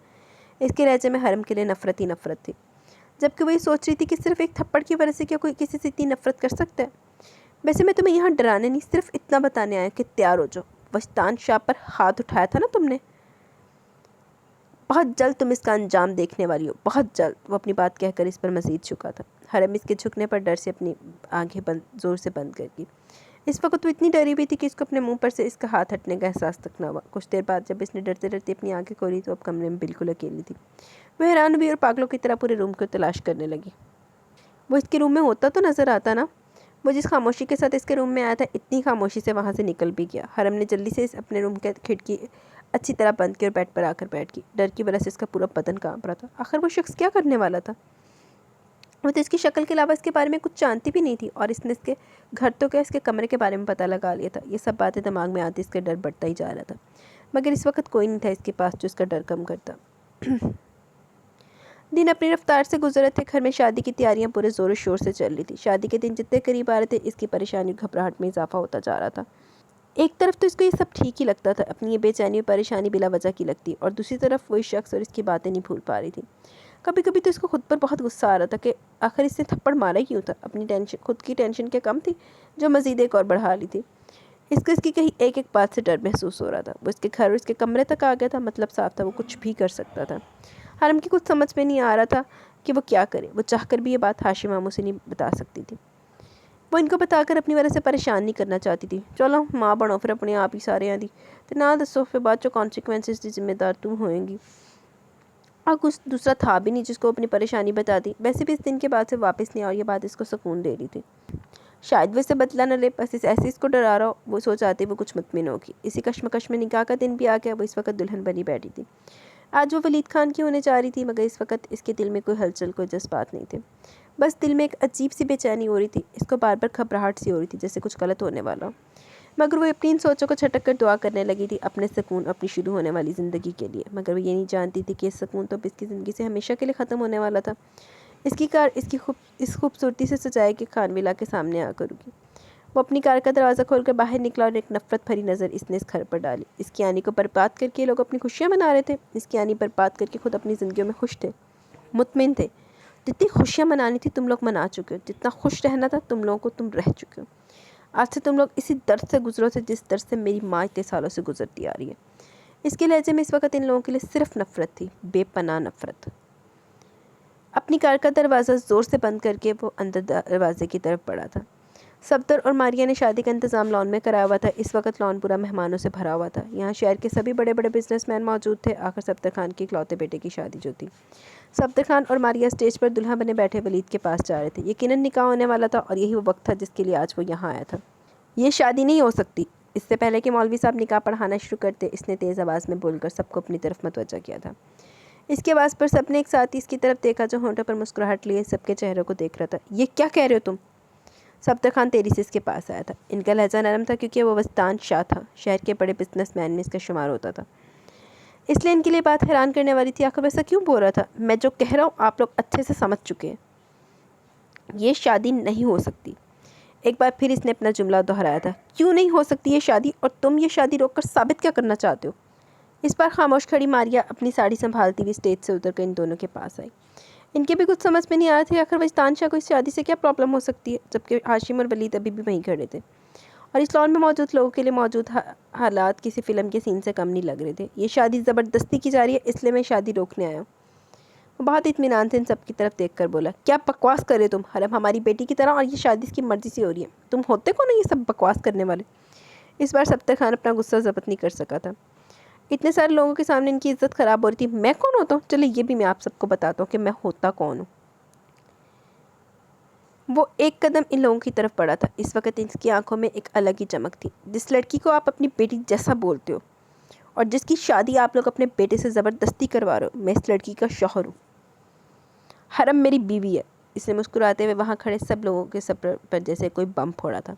इसके लहजे में हरम के लिए नफ़रत ही नफ़रत थी। जबकि वो ये सोच रही थी कि सिर्फ एक थप्पड़ की वजह से क्या कोई किसी से इतनी नफरत कर सकता है। वैसे मैं तुम्हें यहाँ डराने नहीं, सिर्फ इतना बताने आया कि तैयार हो जाओ। वस्तान शाह पर हाथ उठाया था ना तुमने, बहुत जल्द तुम इसका अंजाम देखने वाली हो, बहुत जल्द। वो अपनी बात कहकर इस पर मज़ीद झुका था। हरम इसके झुकने पर डर से अपनी आंखें बंद, ज़ोर से बंद कर दी। इस वक्त वो इतनी डरी हुई थी कि इसको अपने मुंह पर से इसका हाथ हटने का एहसास तक ना हुआ। कुछ देर बाद जब इसने डरते डरते अपनी आंखें खोली तो अब कमरे में बिल्कुल अकेली थी। वह हैरान हुई और पागलों की तरह पूरे रूम को तलाश करने लगी। वो इसके रूम में होता तो नज़र आता ना। वो जिस खामोशी के साथ इसके रूम में आया था, इतनी खामोशी से वहाँ से निकल भी गया। हरम ने जल्दी से इस अपने रूम की खिड़की अच्छी तरह बंद की और बेड पर आकर बैठ गई। डर की वजह से इसका पूरा बदन कांप रहा था। आखिर वो शख्स क्या करने वाला था? वो तो इसकी शक्ल के अलावा इसके बारे में कुछ जानती भी नहीं थी, और इसने इसके घर तो क्या इसके कमरे के बारे में पता लगा लिया था। ये सब बातें दिमाग में आती, इसका डर बढ़ता ही जा रहा था। मगर इस वक्त कोई नहीं था इसके पास जो इसका डर कम करता। दिन अपनी रफ्तार से गुजर रहे थे। घर में शादी की तैयारियां पूरे ज़ोर शोर से चल रही थी। शादी के दिन जितने करीब आ रहे थे, इसकी परेशानी घबराहट में इजाफा होता जा रहा था। एक तरफ तो इसको ये सब ठीक ही लगता था, अपनी ये बेचैनी और परेशानी बिला वजह की लगती, और दूसरी तरफ वही शख्स और इसकी बातें नहीं भूल पा रही थी। कभी कभी तो इसको खुद पर बहुत गुस्सा आ रहा था कि आखिर इसने थप्पड़ मारा क्यों था। अपनी टेंशन, खुद की टेंशन क्या कम थी जो मज़ीद एक और बढ़ा ली थी। इसको इसकी कहीं एक एक बात से डर महसूस हो रहा था। वो इसके घर और इसके कमरे तक आ गया था, मतलब साफ था वो कुछ भी कर सकता था। हरम की कुछ समझ में नहीं आ रहा था कि वो क्या करे। वो चाहकर भी ये बात हाशिम मामू से नहीं बता सकती थी। वो इनको बताकर अपनी वजह से परेशान नहीं करना चाहती थी। चलो माँ बनो फिर अपने आप ही सारे आदि तो ना दसो, फिर बाद जो कॉन्सिक्वेंसेस की जिम्मेदार तुम होएंगी। और कुछ दूसरा था भी नहीं जिसको अपनी परेशानी बता दी। वैसे भी इस दिन के बाद से वापस नहीं, और ये बात इसको सुकून दे रही थी। शायद वो इसे बदला न ले, बस ऐसे इसको डरा रहा हो। वो सोच आती वो कुछ मुतमिन होगी। इसी कश्मकश में निकाह का दिन भी आ गया। वो इस वक्त दुल्हन बनी बैठी थी। आज वो वलीद खान की होने जा रही थी, मगर इस वक्त इसके दिल में कोई हलचल, कोई जज्बात नहीं थे। बस दिल में एक अजीब सी बेचैनी हो रही थी। इसको बार बार घबराहट सी हो रही थी, जैसे कुछ गलत होने वाला हो। मगर वो अपनी इन सोचों को छटक कर दुआ करने लगी थी, अपने सुकून, अपनी शुरू होने वाली ज़िंदगी के लिए। मगर वो ये नहीं जानती थी कि इस सुकून तो इसकी ज़िंदगी से हमेशा के लिए ख़त्म होने वाला था। इसकी कार इस खूबसूरती से सजाए कि खानविला के सामने आकर रुकी। वो अपनी कार का दरवाज़ा खोलकर बाहर निकला और एक नफ़रत भरी नज़र इसने इस घर पर डाली। इसकी आने को बर्बाद करके लोग अपनी खुशियाँ मना रहे थे। इसकी आनी बर्बाद करके खुद अपनी ज़िंदगी में खुश थे, मुतमिन थे। जितनी खुशियाँ मनानी थी तुम लोग मना चुके हो, जितना खुश रहना था तुम लोगों को तुम रह चुके हो। आज से तुम लोग इसी दर्द से गुजरो थे जिस दर्द से मेरी माँ इतने सालों से गुजरती आ रही है। इसके लहजे में इस वक्त इन लोगों के लिए सिर्फ नफ़रत थी, बेपनाह नफ़रत। अपनी कार का दरवाज़ा ज़ोर से बंद करके वो अंदर दरवाजे की तरफ बढ़ा था। सफदर और मारिया ने शादी का इंतज़ाम लॉन में कराया हुआ था। इस वक्त लॉन पूरा मेहमानों से भरा हुआ था। यहाँ शहर के सभी बड़े बड़े बिजनेसमैन मौजूद थे। आखिर सफदर खान के इकलौते बेटे की शादी जो थी। सफदर खान और मारिया स्टेज पर दुल्हा बने बैठे वलीद के पास जा रहे थे। यकीनन निकाह होने वाला था, और यही वो वक्त था जिसके लिए आज वो यहाँ आया था। ये शादी नहीं हो सकती। इससे पहले कि मौलवी साहब निकाह पढ़ाना शुरू करते, इसने तेज़ आवाज़ में बोलकर सबको अपनी तरफ मतवज्जा किया था। इसकी आवाज़ पर सबने एक साथ ही इसकी तरफ देखा, जो होंठों पर मुस्कुराहट लिए सबके चेहरों को देख रहा था। ये क्या कह रहे हो तुम? सफदर खान तेजी से इसके पास आया था। इनका लहजा नरम था क्योंकि वो वस्तान शाह था, शहर के बड़े बिजनेसमैन में इसका शुमार होता था। इसलिए इनके लिए बात हैरान करने वाली थी। आखिर वैसा क्यों बोल रहा था? मैं जो कह रहा हूँ आप लोग अच्छे से समझ चुके हैं। ये शादी नहीं हो सकती। एक बार फिर इसने अपना जुमला दोहराया था। क्यों नहीं हो सकती ये शादी, और तुम ये शादी रोककर साबित क्या करना चाहते हो? इस बार खामोश खड़ी मारिया अपनी साड़ी संभालती हुई स्टेज से उतरकर इन दोनों के पास आई। इनके भी कुछ समझ में नहीं आ रहा था आखिर वस्तान शाह को इस शादी से क्या प्रॉब्लम हो सकती है, जबकि हाशिम और वलीद अभी भी वहीं खड़े थे, और इस लॉन में मौजूद लोगों के लिए मौजूद हालात किसी फिल्म के सीन से कम नहीं लग रहे थे। ये शादी ज़बरदस्ती की जा रही है, इसलिए मैं शादी रोकने आया हूँ। वो बहुत इत्मीनान से इन सब की तरफ देख कर बोला। क्या बकवास कर रहे तुम? हरम हमारी बेटी की तरह, और ये शादी इसकी मर्ज़ी से हो रही है। तुम होते कौन है ये सब बकवास करने वाले? इस बार सफदर खान अपना गुस्सा ज़ब्त नहीं कर सका था। इतने सारे लोगों के सामने इनकी इज्जत ख़राब हो रही थी। मैं कौन होता हूँ? चलो ये भी मैं आप सबको बताता हूँ कि मैं होता कौन हूँ। वो एक कदम इन लोगों की तरफ बढ़ा था। इस वक्त इसकी आंखों में एक अलग ही चमक थी। जिस लड़की को आप अपनी बेटी जैसा बोलते हो, और जिसकी शादी आप लोग अपने बेटे से ज़बरदस्ती करवा रहे हो, मैं इस लड़की का शौहर हूँ। हरम मेरी बीवी है। इसने मुस्कुराते हुए वहाँ खड़े सब लोगों के सर पर जैसे कोई बम फोड़ा था।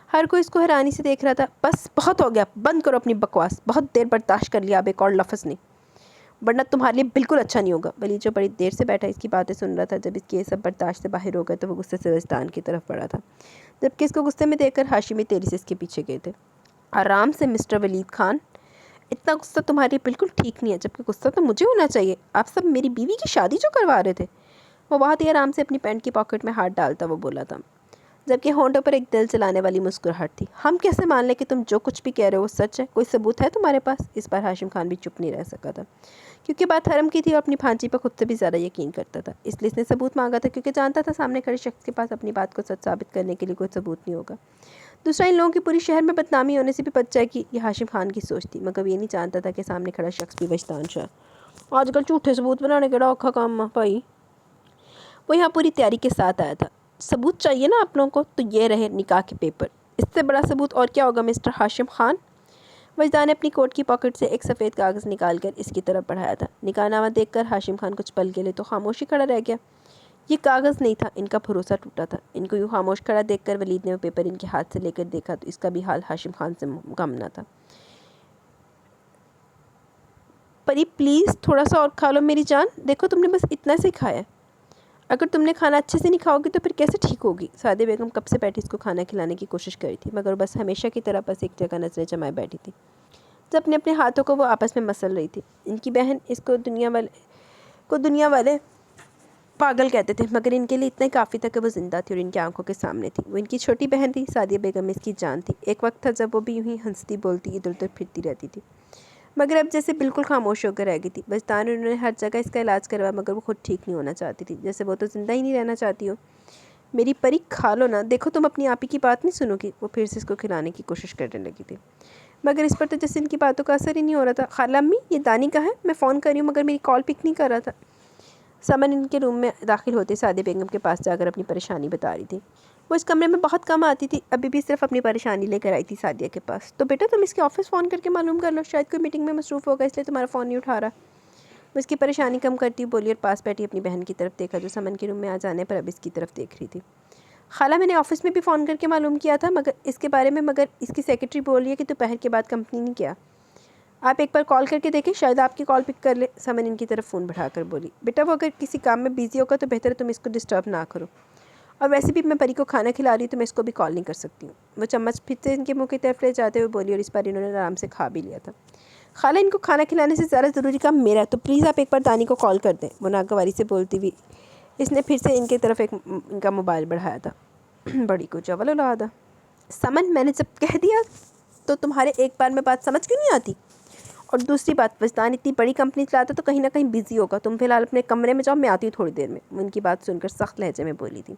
हर कोई इसको हैरानी से देख रहा था। बस बहुत हो गया, बंद करो अपनी बकवास। बहुत देर बर्दाश्त कर लिया, अब एक और लफ्ज़ नहीं, वरना तुम्हारे लिए बिल्कुल अच्छा नहीं होगा। वली जो बड़ी देर से बैठा इसकी बातें सुन रहा था, जब इसके ये सब बर्दाश्त से बाहर हो गए तो वो गुस्से से वस्तान की तरफ बढ़ा था, जबकि इसको गुस्से में देखकर हाशिमी तेजी से इसके पीछे गए थे। आराम से मिस्टर वलीद खान, इतना गुस्सा तुम्हारे लिए बिल्कुल ठीक नहीं है, जबकि गुस्सा तो मुझे होना चाहिए। आप सब मेरी बीवी की शादी जो करवा रहे थे। वो बहुत ही आराम से अपनी पैंट की पॉकेट में हाथ डालता वो बोला था, जबकि होंठों पर एक दिल जलाने वाली मुस्कुराहट थी। हम कैसे मान लें कि तुम जो कुछ भी कह रहे हो वो सच है? कोई सबूत है तुम्हारे पास? इस पर हाशिम खान भी चुप नहीं रह सका था, क्योंकि बात हरम की थी और अपनी भांजी पर खुद से भी ज़्यादा यकीन करता था। इसलिए इसने सबूत मांगा था, क्योंकि जानता था सामने खड़े शख्स के पास अपनी बात को सच साबित करने के लिए कोई सबूत नहीं होगा। दूसरा, इन लोगों की पूरी शहर में बदनामी होने से भी बच जाएगी, ये हाशिम खान की सोच थी। मगर ये नहीं जानता था कि सामने खड़ा शख्स भी बचतान है। आजकल झूठे सबूत बनाने का औखा काम है भाई। वो यहाँ पूरी तैयारी के साथ आया था। सबूत चाहिए ना आप लोगों को, तो ये रहे निकाह के पेपर। इससे बड़ा सबूत और क्या होगा मिस्टर हाशिम खान? वजदा ने अपनी कोट की पॉकेट से एक सफ़ेद कागज़ निकालकर इसकी तरफ बढ़ाया था। निकाहनामा देखकर हाशिम खान कुछ पल के लिए तो खामोशी खड़ा रह गया। ये कागज़ नहीं था, इनका भरोसा टूटा था। इनको यूँ खामोश खड़ा देखकर वलीद ने वो पेपर इनके हाथ से लेकर देखा तो इसका भी हाल हाशिम खान से कम ना था। परी प्लीज़ थोड़ा सा और खा लो मेरी जान, देखो तुमने बस इतना से खाया है। अगर तुमने खाना अच्छे से नहीं खाओगी तो फिर कैसे ठीक होगी? सादिया बेगम कब से बैठी इसको खाना खिलाने की कोशिश करी थी, मगर बस हमेशा की तरह बस एक जगह नजरें जमाए बैठी थी। जब अपने अपने हाथों को वो आपस में मसल रही थी। इनकी बहन इसको दुनिया वाले पागल कहते थे, मगर इनके लिए इतना ही काफ़ी था कि वो जिंदा थी और इनकी आंखों के सामने थी। वो इनकी छोटी बहन थी, सादिया बेगम इसकी जान थी। एक वक्त था जब वो भी यूं ही हंसती बोलती इधर उधर फिरती रहती थी, मगर अब जैसे बिल्कुल खामोश होकर रह गई थी। बचतान उन्होंने हर जगह इसका इलाज करवाया, मगर वो खुद ठीक नहीं होना चाहती थी, जैसे वो तो ज़िंदा ही नहीं रहना चाहती हो। मेरी परी खा लो ना, देखो तुम अपनी आप ही की बात नहीं सुनोगी। वो फिर से इसको खिलाने की कोशिश करने लगी थी, मगर इस पर तो जैसे इनकी बातों का असर ही नहीं हो रहा था। खाला अम्मी, ये दानी का है, मैं फ़ोन कर रही हूँ, मगर मेरी कॉल पिक नहीं कर रहा था। समन इनके रूम में दाखिल होते सादिया बेगम के पास जाकर अपनी परेशानी बता रही थी। वो इस कमरे में बहुत कम आती थी, अभी भी सिर्फ अपनी परेशानी लेकर आई थी सादिया के पास। तो बेटा तुम इसके ऑफिस फ़ोन करके मालूम कर लो, शायद कोई मीटिंग में मसरूफ़ होगा इसलिए तुम्हारा फ़ोन नहीं उठा रहा। वो इसकी परेशानी कम करती हुई बोली और पास बैठी अपनी बहन की तरफ देखा, जो समन के रूम में आ जाने पर अब इसकी तरफ देख रही थी। खाला मैंने ऑफिस में भी फ़ोन करके मालूम किया था मगर इसके बारे में, मगर इसकी सेक्रेटरी बोल रही है कि दोपहर के बाद कंपनी नहीं किया। आप एक बार कॉल करके देखें, शायद आपकी कॉल पिक कर ले। समन इनकी तरफ फ़ोन बढ़ाकर बोली, बेटा वो अगर किसी काम में बिजी होगा तो बेहतर है तुम इसको डिस्टर्ब ना करो, और वैसे भी मैं परी को खाना खिला रही हूँ तो मैं इसको भी कॉल नहीं कर सकती हूँ। वो चम्मच फिर से इनके मुँह की तरफ ले जाते हुए बोली, और इस बार इन्होंने आराम से खा भी लिया था। खाला इनको खाना खिलाने से ज़्यादा ज़रूरी काम मेरा है, तो प्लीज़ आप एक बार दानी को कॉल कर दें। वो नागवारी से बोलती हुई इसने फिर से इनकी तरफ इनका मोबाइल बढ़ाया था। बड़ी को चवल औलाद। समन, मैंने जब कह दिया तो तुम्हारे एक बार में बात समझ क्यों नहीं आती? और दूसरी बात, वजदान इतनी बड़ी कंपनी चलाता तो कहीं ना कहीं बिजी होगा। तुम फिलहाल अपने कमरे में जाओ, मैं आती हूँ थोड़ी देर में। वो इनकी बात सुनकर सख्त लहजे में बोली थी।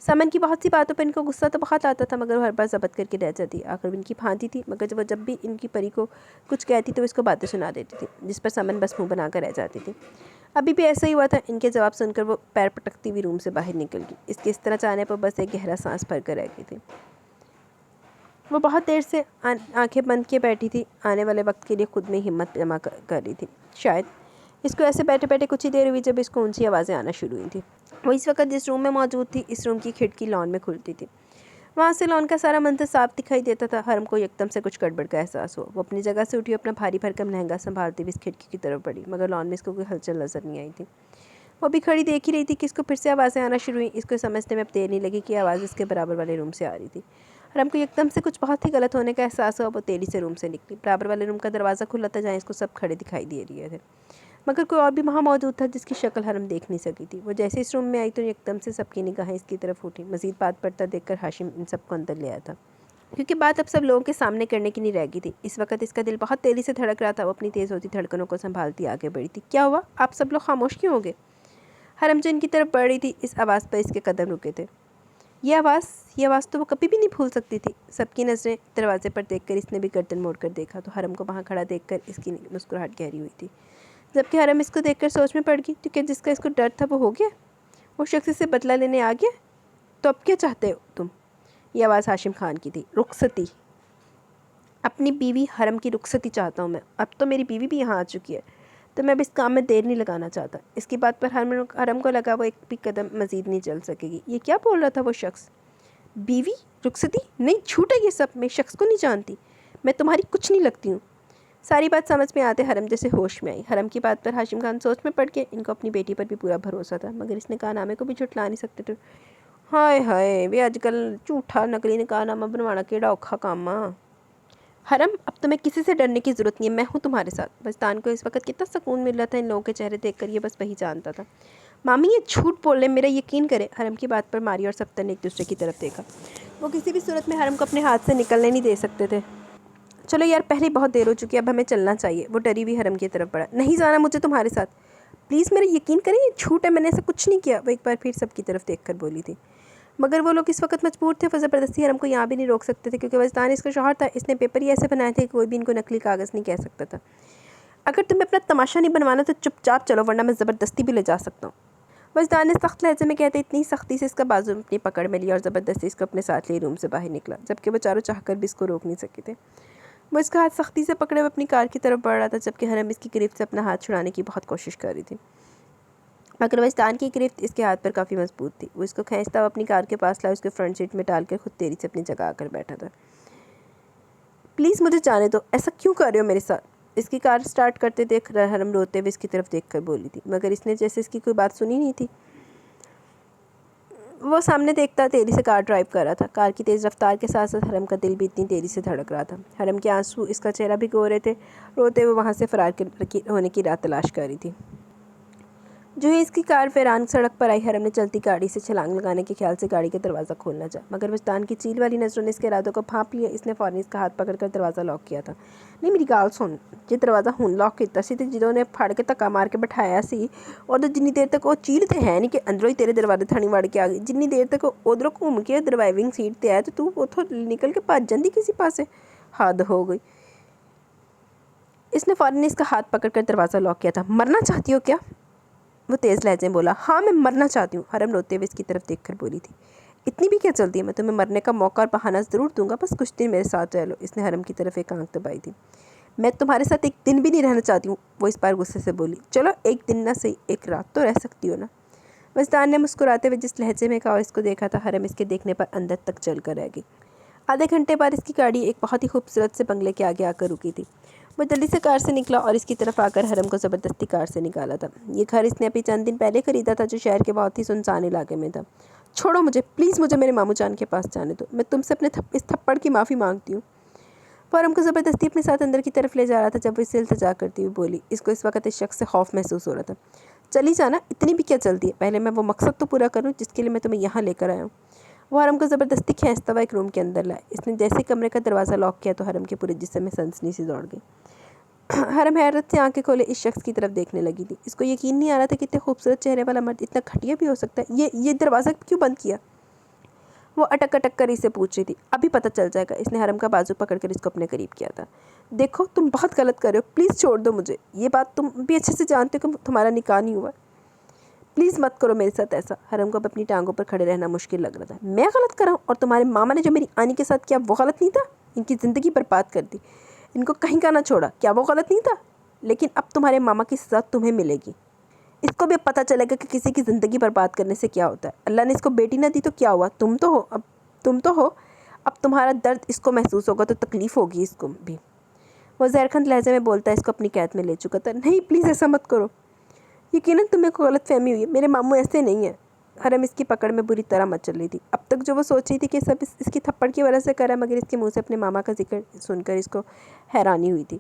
समन की बहुत सी बातों पर इनको गुस्सा तो बहुत आता था, मगर वो हर बार ज़ब्त करके रह जाती। आखिर इनकी भांति थी, मगर जब भी इनकी परी को कुछ कहती तो इसको बातें सुना देती थी, जिस पर समन बस मुँह बनाकर रह जाती थी। अभी भी ऐसा ही हुआ था। इनके जवाब सुनकर वो पैर पटकती हुई रूम से बाहर निकल गई। इसके इस तरह जाने पर बस एक गहरा सांस भर कर रह गई थी। वो बहुत देर से आंखें बंद किए बैठी थी, आने वाले वक्त के लिए खुद में हिम्मत जमा कर रही थी। शायद इसको ऐसे बैठे बैठे कुछ ही देर हुई जब इसको ऊंची आवाज़ें आना शुरू हुई थी। वो इस वक्त जिस रूम में मौजूद थी, इस रूम की खिड़की लॉन में खुलती थी। वहाँ से लॉन का सारा मंजर साफ दिखाई देता था। हरम को एकदम से कुछ गड़बड़ का एहसास हुआ। वो अपनी जगह से उठी, अपना भारी भरकम लहंगा संभालती हुई इस खिड़की की तरफ बढ़ी, मगर लॉन में इसको कोई हलचल नजर नहीं आई थी। वो भी खड़ी देख ही रही थी कि इसको फिर से आवाज़ें आना शुरू हुई। इसको समझने में अब देर नहीं लगी कि आवाज़ इसके बराबर वाले रूम से आ रही थी। हरम को एकदम से कुछ बहुत ही गलत होने का एहसास हुआ। वो तेजी से रूम से निकली। बराबर वाले रूम का दरवाज़ा खुला था, जहाँ इसको सब खड़े दिखाई दे रहे थे, मगर कोई और भी वहाँ मौजूद था जिसकी शक्ल हरम देख नहीं सकी थी। वो जैसे इस रूम में आई तो एकदम से सबकी निगाहें इसकी तरफ उठी। मज़ीद बात पड़ता देखकर हाशिम इन सबको अंदर ले आया था, क्योंकि बात अब सब लोगों के सामने करने की नहीं रह गई थी। इस वक्त इसका दिल बहुत तेज़ी से धड़क रहा था। वो अपनी तेज़ होती धड़कनों को संभालती आगे बढ़ी थी। क्या हुआ, आप सब लोग खामोश क्यों हो गए? हरम जो इनकी तरफ बढ़ रही थी, इस आवाज़ पर इसके कदम रुके थे। ये आवाज़ तो वो कभी भी नहीं भूल सकती थी। सबकी नज़रें दरवाजे पर देखकर इसने भी गर्दन मोड़कर देखा तो हरम को वहाँ खड़ा देखकर इसकी मुस्कुराहट गहरी हुई थी। जबकि हरम इसको देखकर सोच में पड़ गई, क्योंकि जिसका इसको डर था वो हो गया, वो शख्स से बदला लेने आ गया। तो अब क्या चाहते हो तुम? ये आवाज़ हाशिम खान की थी। रुखसती, अपनी बीवी हरम की रुखसती चाहता हूँ मैं। अब तो मेरी बीवी भी यहाँ आ चुकी है, तो मैं अब इस काम में देर नहीं लगाना चाहता। इसकी बात पर हरम को लगा वो एक भी कदम मज़ीद नहीं चल सकेगी। ये क्या बोल रहा था वो शख्स? बीवी, रुखसती? नहीं, झूठ है ये सब। मैं शख्स को नहीं जानती, मैं तुम्हारी कुछ नहीं लगती हूँ। सारी बात समझ में आते हरम जैसे होश में आई। हरम की बात पर हाशिम खान सोच में पड़ के, इनको अपनी बेटी पर भी पूरा भरोसा था, मगर इसने कारनामे को भी झुठला नहीं सकते थे। हाय हाय, वे आजकल झूठा नकली ने कारनामा बनवाना केड़ा औखा काम आ। हरम, अब तुम्हें किसी से डरने की ज़रूरत नहीं है, मैं हूँ तुम्हारे साथ। बस्तान को इस वक्त कितना सुकून मिल रहा था इन लोगों के चेहरे देखकर, ये बस वही जानता था। मामी ये झूठ बोल रहे, मेरा यकीन करे। हरम की बात पर मारिया और सफ्तर ने एक दूसरे की तरफ देखा। वो किसी भी सूरत में हरम को अपने हाथ से निकलने नहीं दे सकते थे। चलो यार, पहले बहुत देर हो चुकी है, अब हमें चलना चाहिए। वो डरी हुई हरम की तरफ बढ़ा। नहीं जाना मुझे तुम्हारे साथ, प्लीज़ मेरा यकीन करें, ये झूठ है, मैंने ऐसा कुछ नहीं किया। वो एक बार फिर सबकी तरफ देख कर बोली थी। मगर वो लोग इस वक्त मजबूर थे, वो ज़बरदस्ती हरम को यहाँ भी नहीं रोक सकते थे, क्योंकि वजदान इसका शौहर था। इसने पेपर ही ऐसे बनाए थे कि कोई भी इनको नकली कागज़ नहीं कह सकता था। अगर तुम्हें अपना तमाशा नहीं बनवाना तो चुपचाप चलो, वरना मैं ज़बरदस्ती भी ले जा सकता हूँ। वजदान ने सख्त लहजे में कहते इतनी सख्ती से इसका बाजू अपनी पकड़ में लिया और ज़बरदस्ती इसको अपने साथ लिए रूम से बाहर निकला, जबकि वो चारों चाहकर भी इसको रोक नहीं सके थे। वो इसका हाथ सख्ती से पकड़े हुए अपनी कार की तरफ बढ़ रहा था, जबकि हरम इसकी गिरफ्त से अपना हाथ छुड़ाने की बहुत कोशिश कर रही थी। मगर वजदान की गिरफ्त इसके हाथ पर काफ़ी मजबूत थी। वो इसको खींचता हुआ अपनी कार के पास ला, उसके फ्रंट सीट में डालकर खुद तेरी से अपनी जगह आकर बैठा था। प्लीज़ मुझे जाने दो, ऐसा क्यों कर रहे हो मेरे साथ? इसकी कार स्टार्ट करते देख हरम रोते हुए इसकी तरफ देख कर बोली थी, मगर इसने जैसे इसकी कोई बात सुनी नहीं थी। वो सामने देखता तेज़ी से कार ड्राइव कर रहा था। कार की तेज़ रफ्तार के साथ साथ हरम का दिल भी इतनी तेज़ी से धड़क रहा था। हरम के आंसू इसका चेहरा भी भिगो रहे थे। रोते हुए वहाँ से फ़रार होने की राह तलाश कर रही थी। जो ही इसकी कार वीरान सड़क पर आई, हरम ने चलती गाड़ी से छलांग लगाने के ख्याल से गाड़ी का दरवाज़ा खोलना चाहा, मगर वजदान की चील वाली नज़रों ने इसके इरादों को भांप लिया। इसने फ़ौरन इसका हाथ पकड़कर दरवाज़ा लॉक किया था। नहीं मेरी गाल सुन, जो दरवाज़ा हुन लॉक किया सी, जिन्होंने फाड़ के धक्का मार के बिठाया सी, और जिन्नी देर तक वो चील तो है नहीं कि अंदरों ही तेरे दरवाजे थनी वड़ के आ गई, जिन्नी देर तक उधरों घूम के ड्राइविंग सीट पर आया तो तू उतों निकल के भज जाती किसी पासे। हद हो गई। इसने फ़ौरन इसका हाथ पकड़कर दरवाज़ा लॉक किया था। मरना चाहती हो क्या? वो तेज़ लहजे में बोला। हाँ मैं मरना चाहती हूँ। हरम रोते हुए इसकी तरफ देखकर बोली थी। इतनी भी क्या चलती है, मैं तुम्हें मरने का मौका और बहाना ज़रूर दूंगा, बस कुछ दिन मेरे साथ रह लो। इसने हरम की तरफ एक आंख दबाई थी। मैं तुम्हारे साथ एक दिन भी नहीं रहना चाहती हूँ, वो इस बार गुस्से से बोली। चलो एक दिन ना सही, एक रात तो रह सकती हो ना। वजदान ने मुस्कुराते हुए जिस लहजे में कहा इसको देखा था, हरम इसके देखने पर अंदर तक चल कर रह गई। आधे घंटे बाद इसकी गाड़ी एक बहुत ही खूबसूरत से बंगले के आगे आकर रुकी थी। वो जल्दी से कार से निकला और इसकी तरफ आकर हरम को ज़बरदस्ती कार से निकाला था। ये घर इसने अभी चंद दिन पहले ख़रीदा था, जो शहर के बहुत ही सुनसान इलाके में था। छोड़ो मुझे, प्लीज़ मुझे मेरे मामू जान के पास जाने दो, मैं तुमसे अपने इस थप्पड़ की माफ़ी मांगती हूँ। वो हरम को ज़बरदस्ती अपने साथ अंदर की तरफ ले जा रहा था, जब वो इससे इल्तिजा करती हुई बोली। इसको इस वक्त इस शख्स से खौफ महसूस हो रहा था। चली जाना, इतनी भी क्या चलती है, पहले मैं वो मकसद तो पूरा करूँ जिसके लिए मैं तुम्हें यहाँ लेकर आया हूँ। वो हरम को ज़बरदस्ती खींचता हुआ एक रूम के अंदर लाए। इसने जैसे कमरे का दरवाज़ा लॉक किया तो हरम के पूरे जिस्म में सनसनी सी दौड़ गई। हरम हैरत से आंखें खोले इस शख्स की तरफ देखने लगी थी। इसको यकीन नहीं आ रहा था कि इतने खूबसूरत चेहरे वाला मर्द इतना घटिया भी हो सकता है। ये दरवाज़ा क्यों बंद किया? वो अटक अटक कर इसे पूछ रही थी। अभी पता चल जाएगा। इसने हरम का बाजू पकड़कर इसको अपने करीब किया था। देखो तुम बहुत गलत कर रहे हो, प्लीज़ छोड़ दो मुझे। ये बात तुम भी अच्छे से जानते हो कि तुम्हारा निकाह नहीं हुआ। प्लीज़ मत करो मेरे साथ ऐसा। हरम को अब अपनी टांगों पर खड़े रहना मुश्किल लग रहा था। मैं गलत कर रहा हूँ? और तुम्हारे मामा ने जो मेरी आनी के साथ किया वो गलत नहीं था? इनकी ज़िंदगी बर्बाद कर दी, इनको कहीं का ना छोड़ा, क्या वो गलत नहीं था? लेकिन अब तुम्हारे मामा की सज़ा तुम्हें मिलेगी। इसको भी अब पता चलेगा कि किसी की ज़िंदगी बर्बाद करने से क्या होता है। अल्लाह ने इसको बेटी ना दी तो क्या हुआ, तुम तो हो। अब तुम्हारा दर्द इसको महसूस होगा तो तकलीफ़ होगी इसको भी। वो ज़हरखंद लहजे में बोलता है इसको अपनी कैद में ले चुका था। नहीं प्लीज़ ऐसा मत करो, यकीनन तुम्हें को गलत फहमी हुई है, मेरे मामू ऐसे नहीं है। हरम इसकी पकड़ में बुरी तरह मचल रही थी। अब तक जो वो सोच रही थी कि सब इसकी थप्पड़ की वजह से करा, मगर इसके मुंह से अपने मामा का जिक्र सुनकर इसको हैरानी हुई थी।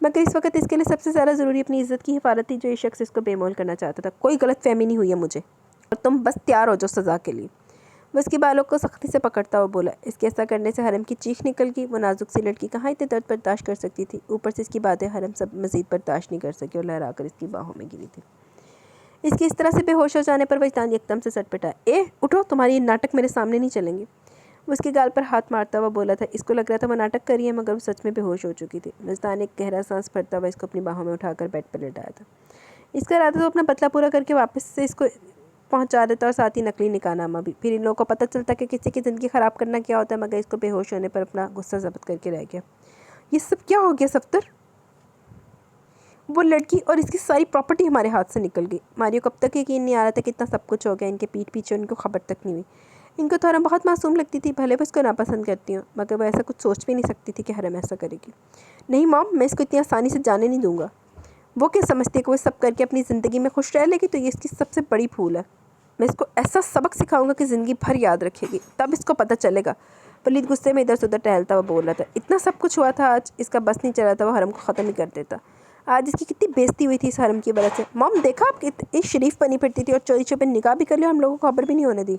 मगर इस वक्त इसके लिए सबसे ज़्यादा ज़रूरी अपनी इज़्ज़त की हिफाजत थी, जो ये शख्स इसको बेमोल करना चाहता था। कोई गलत फहमी नहीं हुई है मुझे, और तुम बस तैयार हो जाओ सज़ा के लिए। वो इसके बालों को सख्ती से पकड़ता हुआ बोला। इसके ऐसा करने से हरम की चीख निकल गई। वो नाजुक सी लड़की कहाँ इतने दर्द बर्दाश्त कर सकती थी। ऊपर से इसकी बातें हरम सब मज़ीद बर्दाश्त नहीं कर सकी और लहरा कर इसकी बाहों में गिरी थी। इसकी इस तरह से बेहोश हो जाने पर वजदान एकदम से सट पिटा। ए उठो, तुम्हारी ये नाटक मेरे सामने नहीं चलेंगे। वो उसके गाल पर हाथ मारता हुआ बोला था। इसको लग रहा था वो नाटक करी है, मगर वो सच में बेहोश हो चुकी थी। वजदान एक गहरा सांस भरता हुआ इसको अपनी बाहों में उठाकर बेड पर लेटाया था। इसका इरादा तो अपना बदला पूरा करके वापस से इसको पहुंचा देता और साथ ही नकली निकाहनामा भी। फिर इन लोगों को पता चलता कि किसी की ज़िंदगी ख़राब करना क्या होता है, मगर इसको बेहोश होने पर अपना गुस्सा ज़ब्त करके रह गया। ये सब क्या हो गया सफ्तर? वो लड़की और इसकी सारी प्रॉपर्टी हमारे हाथ से निकल गई। मारियो को अब तक यकीन नहीं आ रहा था कि इतना सब कुछ हो गया। इनके पीठ पीछे उनको खबर तक नहीं हुई। इनको तो हरम बहुत मासूम लगती थी, भले वो इसको नापसंद करती हूँ, मगर वो ऐसा कुछ सोच भी नहीं सकती थी कि हरम ऐसा करेगी। नहीं मॉम, मैं इसको इतनी आसानी से जाने नहीं दूँगा। वो क्या समझती है कि वो सब करके अपनी ज़िंदगी में खुश रह लेगी, तो ये इसकी सबसे बड़ी भूल है। मैं इसको ऐसा सबक सिखाऊंगा कि ज़िंदगी भर याद रखेगी, तब इसको पता चलेगा। वलीद गुस्से में इधर से उधर टहलता हुआ बोल रहा था। इतना सब कुछ हुआ था आज, इसका बस नहीं चला था, वो हरम को ख़त्म ही कर देता। आज इसकी कितनी बेइज्जती हुई थी इस हरम की वजह से। मॉम देखा आप इतनी शरीफ बनी फिरती थी और चोरी छुपे निकाह भी कर लिया, हम लोगों को खबर भी नहीं होने दी।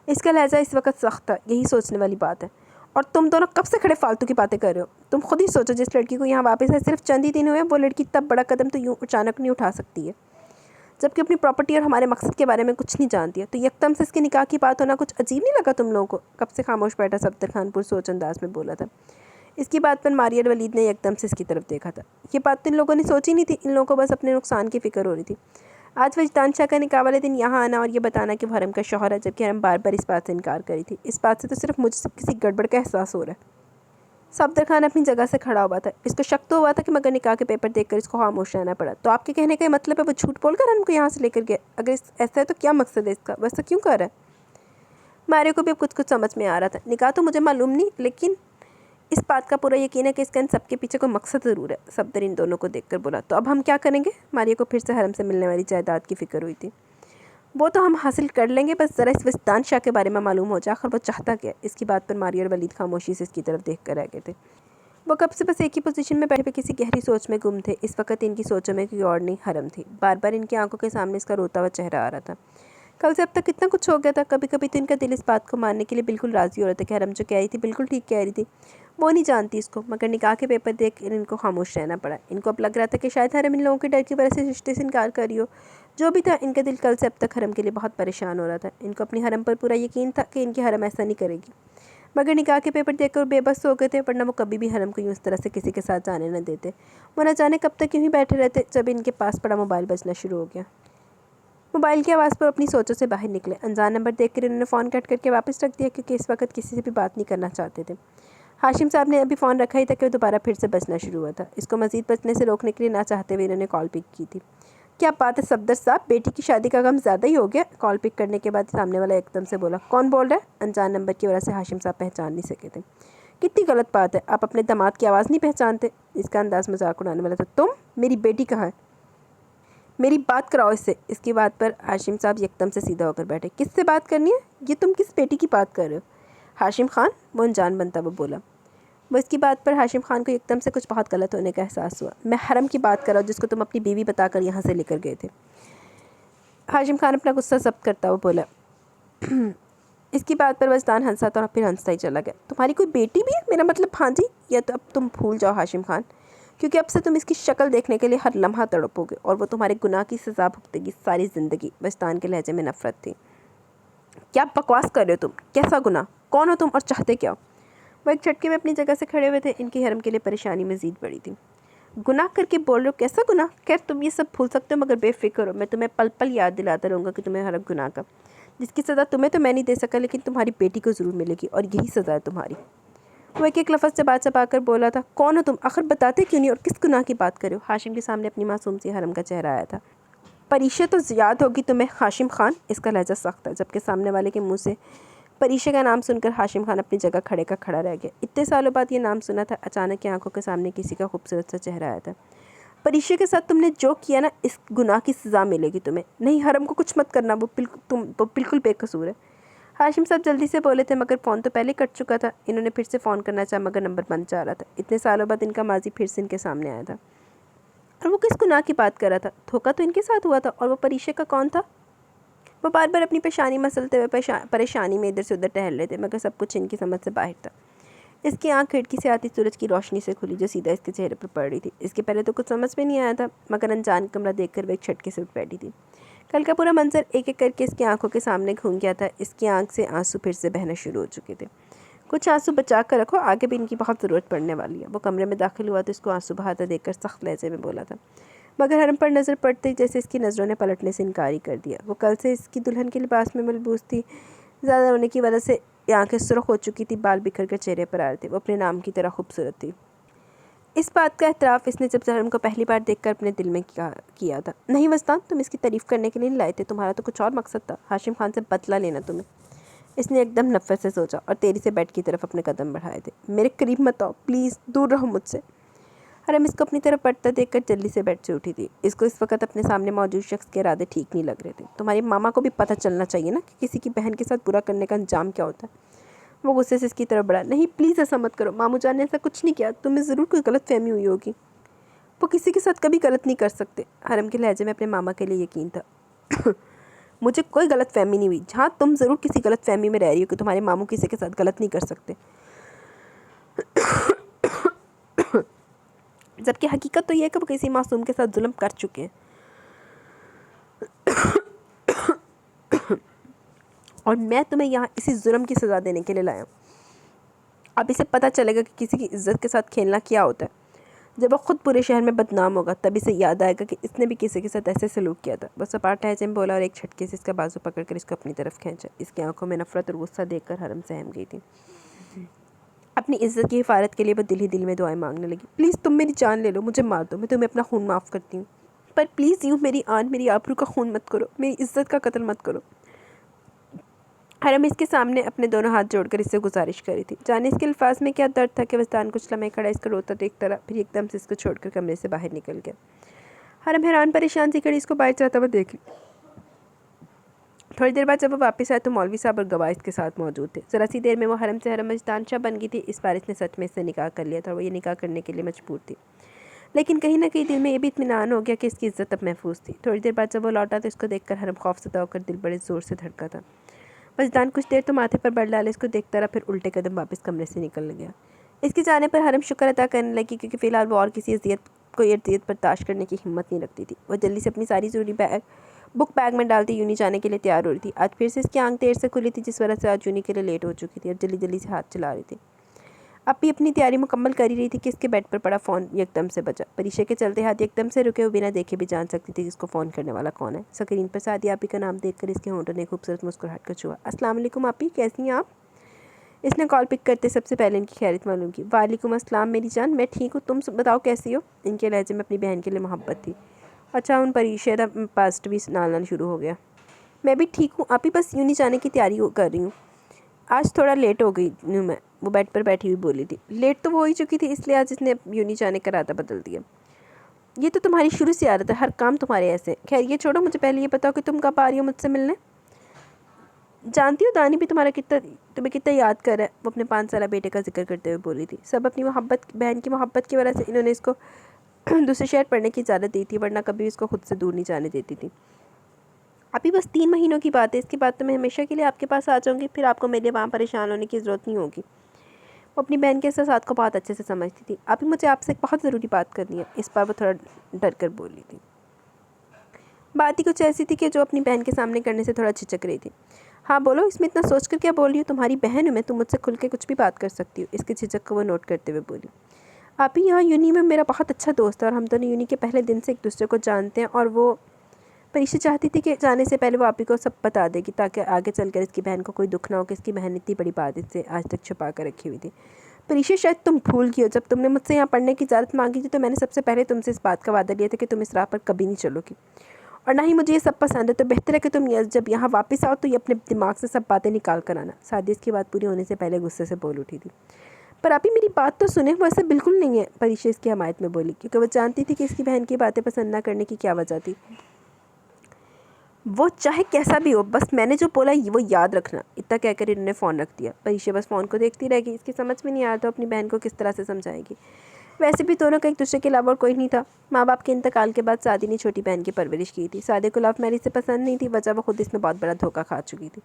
इसका लहजा इस वक्त सख्त है, यही सोचने वाली बात है। और तुम दोनों कब से खड़े फालतू की बातें कर रहे हो? तुम खुद ही सोचो, जिस लड़की को यहाँ वापस है सिर्फ चंद ही दिन हुए, वो लड़की तब बड़ा कदम तो यूँ अचानक नहीं उठा सकती है, जबकि अपनी प्रॉपर्टी और हमारे मकसद के बारे में कुछ नहीं जानती है। तो यकदम से इसके निकाह की बात होना कुछ अजीब नहीं लगा तुम लोगों को? कब से खामोश बैठा सफदर खान पुरसोच अंदाज में बोला था। इसकी बात पर मारिया वलीद ने एकदम से इसकी तरफ देखा था। ये बात तो इन लोगों ने सोची नहीं थी, इन लोगों को बस अपने नुकसान की फ़िक्र हो रही थी। आज वजदान शाह का निकाह वाले दिन यहाँ आना और ये बताना कि वो हरम का शौहर है, जबकि हरम बार बार इस बात से इनकार करी थी। इस बात से तो सिर्फ मुझसे किसी गड़बड़ का एहसास हो रहा है। सफदर खान अपनी जगह से खड़ा हुआ था। इसको शक तो हुआ था कि मगर निकाह के पेपर देखकर इसको खामोश रहना पड़ा। तो आपके कहने का मतलब है वो झूठ बोलकर हमको यहाँ से लेकर गया? अगर ऐसा है तो क्या मकसद है इसका? वैसा क्यों कर रहा है? मारिया को भी अब कुछ कुछ समझ में आ रहा था। निकाह तो मुझे मालूम नहीं, लेकिन इस बात का पूरा यकीन है कि इसका इन सबके पीछे कोई मकसद ज़रूर है। सफदर इन दोनों को देखकर बोला। तो अब हम क्या करेंगे? मारिया को फिर से हरम से मिलने वाली जायदाद की फ़िक्र हुई थी। वो तो हम हासिल कर लेंगे, बस ज़रा इस वजदान शाह के बारे में मालूम हो जाए, आखिर वो चाहता क्या? इसकी बात पर मारिया और वलीद खामोशी से इसकी तरफ देख कर रह गए थे। वो कब से बस एक ही पोजीशन में बैठे किसी गहरी सोच में गुम थे। इस वक्त इनकी सोचों में कोई और नहीं, हरम थी। बार बार इनकी आंखों के सामने इसका रोता हुआ चेहरा आ रहा था। कल से अब तक कितना कुछ हो गया था। कभी कभी तो इनका दिल इस बात को मानने के लिए बिल्कुल राज़ी हो रहा था कि हरम जो कह रही थी बिल्कुल ठीक कह रही थी। वो नहीं जानती इसको, मगर निकाह के पेपर देख इनको खामोश रहना पड़ा। इनको अब लग रहा था कि शायद हरम इन लोगों के डर की वजह से रिश्ते से इनकार कर रही हो। जो भी था, इनका दिल कल से अब तक हरम के लिए बहुत परेशान हो रहा था। इनको अपनी हरम पर पूरा यकीन था कि इनकी हरम ऐसा नहीं करेगी, मगर निकाह के पेपर देखकर बेबस हो गए थे। वरना वो कभी भी हरम को यूँ इस तरह से किसी के साथ जाने न देते। वो न जाने कब तक यूँ ही बैठे रहते, जब इनके पास पड़ा मोबाइल बजना शुरू हो गया। मोबाइल की आवाज़ पर अपनी सोचों से बाहर निकले। अनजान नंबर देखकर इन्होंने फ़ोन कट करके वापस रख दिया, क्योंकि इस वक्त किसी से भी बात नहीं करना चाहते थे। हाशिम साहब ने अभी फ़ोन रखा ही था कि वो दोबारा फिर से बजना शुरू हुआ था। इसको मज़ीद बचने से रोकने के लिए ना चाहते हुए इन्होंने कॉल पिक की थी। क्या बात है सफदर साहब, बेटी की शादी का गम ज़्यादा ही हो गया? कॉल पिक करने के बाद सामने वाला एकदम से बोला। कौन बोल रहा है? अनजान नंबर की वजह से हाशिम साहब पहचान नहीं सके थे। कितनी गलत बात है, आप अपने दामाद की आवाज़ नहीं पहचानते? इसका अंदाज़ मजाक उड़ाने वाला था। तुम? मेरी बेटी कहाँ है? मेरी बात कराओ इससे। इसकी बात पर हाशिम साहब एकदम से सीधा होकर बैठे। किससे बात करनी है? ये तुम किस बेटी की बात कर रहे हो? हाशिम खान, वो अनजान बनता वो बोला। वो इसकी बात पर हाशिम खान को एकदम से कुछ बहुत गलत होने का एहसास हुआ। मैं हरम की बात कर रहा हूँ, जिसको तुम अपनी बीवी बताकर यहाँ से लेकर गए थे। हाशिम खान अपना गुस्सा जब्त करता हुआ बोला। इसकी बात पर वजदान हंसा था और फिर हंसता ही चला गया। तुम्हारी कोई बेटी भी है? मेरा मतलब हाँ जी। या तो अब तुम भूल जाओ हाशिम खान, क्योंकि अब से तुम इसकी शक्ल देखने के लिए हर लम्हा तड़पोगे और वो तुम्हारे गुनाह की सज़ा भुगतेगी सारी ज़िंदगी। वजदान के लहजे में नफरत थी। क्या बकवास कर रहे हो तुम? कैसा गुनाह? कौन हो तुम और चाहते क्या हो? वो एक झटके में अपनी जगह से खड़े हुए थे। इनकी हरम के लिए परेशानी मज़ीद बढ़ी थी। गुनाह करके बोल रहे हो? कैसा गुनाह? खैर तुम ये सब भूल सकते हो, मगर बेफिक्र हो, मैं तुम्हें पल पल याद दिलाता रहूँगा कि तुम्हें हर गुनाह का, जिसकी सज़ा तुम्हें तो मैं नहीं दे सका, लेकिन तुम्हारी बेटी को ज़रूर मिलेगी, और यही सज़ा है तुम्हारी। वो एक एक लफ्ज़ से बात छपाकर बोला था। कौन हो तुम? आखिर बताते क्यों नहीं और किस गुनाह की बात करो? हाशिम के सामने अपनी मासूम सी हरम का चेहरा आया था। परीक्षा तो याद होगी तुम्हें हाशिम खान। इसका लहजा सख्त था, जबकि सामने वाले के मुँह से परीक्षा का नाम सुनकर हाशिम खान अपनी जगह खड़े का खड़ा रह गया। इतने सालों बाद ये नाम सुना था। अचानक आंखों के सामने किसी का खूबसूरत सा चेहरा आया था। परीक्षा के साथ तुमने जो किया ना, इस गुनाह की सज़ा मिलेगी तुम्हें। नहीं, हरम को कुछ मत करना, वो बिल्कुल बेकसूर है। हाशिम साहब जल्दी से बोले थे, मगर फ़ोन तो पहले कट चुका था। इन्होंने फिर से फ़ोन करना चाहा, मगर नंबर बंद जा रहा था। इतने सालों बाद इनका माजी फिर से इनके सामने आया था। और वो किस गुनाह की बात कर रहा था? धोखा तो इनके साथ हुआ था, और वो परीक्षा का कौन था? वो बार बार अपनी परेशानी मसलते हुए परेशानी में इधर से उधर टहल रहे थे, मगर सब कुछ इनकी समझ से बाहर था। इसकी आंख खिड़की से आती सूरज की रोशनी से खुली, जो सीधा इसके चेहरे पर पड़ रही थी। इसके पहले तो कुछ समझ में नहीं आया था, मगर अनजान कमरा देखकर वह एक झटके से उठ बैठी थी। कल का पूरा मंजर एक एक करके इसकी आंखों के सामने घूम गया था। इसकी आंख से आंसू फिर से बहना शुरू हो चुके थे। कुछ आंसू बचा कर रखो, आगे भी इनकी बहुत ज़रूरत पड़ने वाली है। वो कमरे में दाखिल हुआ तो इसको आंसू बहाता देखकर सख्त लहजे में बोला था, मगर हरम पर नज़र पड़ते ही जैसे इसकी नज़रों ने पलटने से इनकार ही कर दिया। वो कल से इसकी दुल्हन के लिबास में मलबूस थी। ज़्यादा होने की वजह से आंखें सुर्ख हो चुकी थी, बाल बिखर कर चेहरे पर आ रहे थे। वो अपने नाम की तरह खूबसूरत थी। इस बात का एतराफ़ इसने जब हरम को पहली बार देखकर अपने दिल में किया था। नहीं वस्तान, तुम इसकी तारीफ़ करने के लिए नहीं लाए थे, तुम्हारा तो कुछ और मकसद था। हाशिम खान से बदला लेना तुम्हें। इसने एकदम नफ़रत से सोचा और तेरी से बेड की तरफ अपने कदम बढ़ाए थे। मेरे करीब मत आओ प्लीज़, दूर रहो मुझसे। हरम इसको अपनी तरफ बढ़ता देखकर जल्दी से बेड से उठी थी। इसको इस वक्त अपने सामने मौजूद शख्स के इरादे ठीक नहीं लग रहे थे। तुम्हारी मामा को भी पता चलना चाहिए ना कि किसी की बहन के साथ बुरा करने का अंजाम क्या होता है। वो गुस्से से इसकी तरफ बढ़ा। नहीं प्लीज़ ऐसा मत करो, मामू जान ने ऐसा कुछ नहीं किया, तुम्हें ज़रूर कोई गलत फहमी हुई होगी। वो किसी के साथ कभी गलत नहीं कर सकते। हरम के लहजे में अपने मामा के लिए यकीन था। मुझे कोई गलत फहमी नहीं हुई। हाँ, तुम ज़रूर किसी गलत फहमी में रह रही हो कि तुम्हारे मामू किसी के साथ गलत नहीं कर सकते, जबकि हकीकत तो यह है कि वो किसी मासूम के साथ जुल्म कर चुके हैं। और मैं तुम्हें यहाँ इसी जुर्म की सज़ा देने के लिए लाया हूँ। अब इसे पता चलेगा कि किसी की इज्जत के साथ खेलना क्या होता है। जब वो खुद पूरे शहर में बदनाम होगा तब इसे याद आएगा कि इसने भी किसी के साथ ऐसे सलूक किया था। वो सपाट लहजे में बोला और एक झटके से इसका बाजू पकड़कर इसको अपनी तरफ खींचा। इसकी आंखों में नफरत और गुस्सा देखकर हरम सहम गई थी। अपनी इज्जत की हिफाजत के लिए वो दिल ही दिल में दुआएं मांगने लगी। प्लीज़ तुम मेरी जान ले लो, मुझे मार दो, मैं तुम्हें अपना खून माफ़ करती हूँ, पर प्लीज़ यूँ मेरी आन मेरी आबरू का खून मत करो, मेरी इज्जत का कत्ल मत करो। हरम इसके सामने अपने दोनों हाथ जोड़कर इससे गुजारिश करी थी। जाने इसके अल्फाज में क्या दर्द था कि वस्तान कुछ लम्हे खड़ा इसका रोता देखता रहा, फिर एकदम से इसको छोड़कर कमरे से बाहर निकल गया। हरम हैरान परेशान सी खड़ी इसको बाहर जाता हुआ देख ली। थोड़ी देर बाद जब वो वापस आया तो मौलवी साहब और गवाह इसके साथ मौजूद थे। ज़रा सी देर में वो हरम से हरम मस्तान शाह बन गई थी। इस बार इसने सच में इससे निकाह कर लिया था और वो ये निकाह करने के लिए मजबूर थी, लेकिन कहीं ना कहीं दिल में ये भी इत्मीनान हो गया कि इसकी इज्जत अब महफूज थी। थोड़ी देर बाद जब वो लौटा तो इसको देखकर हरम खौफज़दा होकर दिल बड़े ज़ोर से धड़का था। मस्तान कुछ देर तो माथे पर बड़ डाले इसको देखता रहा, फिर उल्टे कदम वापस कमरे से निकल गया। इसके जाने पर हरम शुक्र अदा करने लगी, क्योंकि फ़िलहाल वो और किसी अजियत बर्दाश्त करने की हिम्मत नहीं रखती थी। वो जल्दी से अपनी सारी ज़रूरी बुक बैग में डालती यूनी जाने के लिए तैयार हो रही थी। आज फिर से इसकी आंख देर से खुली थी, जिस वजह से आज यूनी के लिए लेट हो चुकी थी और जल्दी जल्दी से हाथ चला रही थी। अब भी अपनी तैयारी मुकम्मल कर ही रही थी कि इसके बेड पर पड़ा फ़ोन एकदम से बजा। परीक्षा के चलते हाथ एकदम से रुके हुए बिना देखे भी जान सकती थी जिसको फ़ोन करने वाला कौन है। स्क्रीन पर सादी आपी का नाम देखकर इसके होंठों ने खूबसूरत मुस्कुराहट कर छुआ। अस्सलाम वालेकुम आपी, कैसी हैं आप? इसने कॉल पिक करते सबसे पहले इनकी खैरियत मालूम की। वालेकुम अस्सलाम मेरी जान, मैं ठीक हूँ, तुम बताओ कैसी हो? इनके लहजे में अपनी बहन के लिए मोहब्बत थी। अच्छा, उन परीक्षा का पास्ट भी नालना शुरू हो गया। मैं भी ठीक हूँ आपी, बस यूनी जाने की तैयारी कर रही हूँ। आज थोड़ा लेट हो गई हूँ मैं, वो बेड पर बैठी हुई बोली थी। लेट तो वो हो ही चुकी थी, इसलिए आज इसने यूनी जाने का इरादा बदल दिया। ये तो तुम्हारी शुरू से आदत है, हर काम तुम्हारे ऐसे। खैर ये छोड़ो, मुझे पहले ये बताओ कि तुम कब आ रही हो मुझसे मिलने? जानती हो दानी भी तुम्हें कितना याद कर रहा है, वो अपने 5 साल बेटे का जिक्र करते हुए बोली थी। सब अपनी बहन की मोहब्बत की वजह से इन्होंने इसको दूसरे शहर पढ़ने की इजाज़त दी थी, वरना कभी इसको खुद से दूर नहीं जाने देती थी। अभी बस 3 महीनों की बात है, इसके बाद तो मैं हमेशा के लिए आपके पास आ जाऊँगी, फिर आपको मेरे वहाँ परेशान होने की ज़रूरत नहीं होगी। वो अपनी बहन के एहसास को बहुत अच्छे से समझती थी। अभी मुझे आपसे एक बहुत ज़रूरी बात करनी है, इस बार वो थोड़ा डर कर बोली थी। बात ही कुछ ऐसी थी कि जो अपनी बहन के सामने करने से थोड़ा झिझक रही थी। हाँ बोलो, इसमें इतना सोच कर क्या बोल रही हो? तुम्हारी बहन हूँ मैं, तुम मुझसे खुल के कुछ भी बात कर सकती हो, इसकी झिझक को वो नोट करते हुए बोली। आप ही यहाँ यूनी में मेरा बहुत अच्छा दोस्त है और हम दोनों यूनी के पहले दिन से एक दूसरे को जानते हैं, और वो परीक्षा चाहती थी कि जाने से पहले वो आप ही को सब बता देगी, ताकि आगे चलकर इसकी बहन को कोई दुख ना हो कि इसकी बहन इतनी बड़ी बात इससे आज तक छुपा कर रखी हुई थी। परीक्षा शायद तुम भूल गई हो, जब तुमने मुझसे यहाँ पढ़ने की इजाज़त मांगी थी तो मैंने सबसे पहले तुमसे इस बात का वादा लिया था कि तुम इस राह पर कभी नहीं चलोगी, और ना ही मुझे ये सब पसंद है। तो बेहतर है कि तुम जब यहाँ वापस आओ तो ये अपने दिमाग से सब बातें निकाल कर आना। सादी इसकी बात पूरी होने से पहले गुस्से से बोल उठी थी। पर अभी मेरी बात तो सुने, वो ऐसा बिल्कुल नहीं है, परीक्षा इसकी हमायत में बोली, क्योंकि वो जानती थी कि इसकी बहन की बातें पसंद ना करने की क्या वजह थी। वो चाहे कैसा भी हो, बस मैंने जो बोला वो याद रखना। इतना कहकर इन्होंने फ़ोन रख दिया। परीक्षा बस फ़ोन को देखती रहेगी। इसकी समझ में नहीं आ रहा तो अपनी बहन को किस तरह से समझाएगी। वैसे भी दोनों का एक दूसरे के अलावा और कोई नहीं था। माँ बाप के इंतकाल के बाद सादी ने छोटी बहन की परवरिश की थी। सादे को लव मैरिज से पसंद नहीं थी, वजह वो खुद इसमें बहुत बड़ा धोखा खा चुकी थी।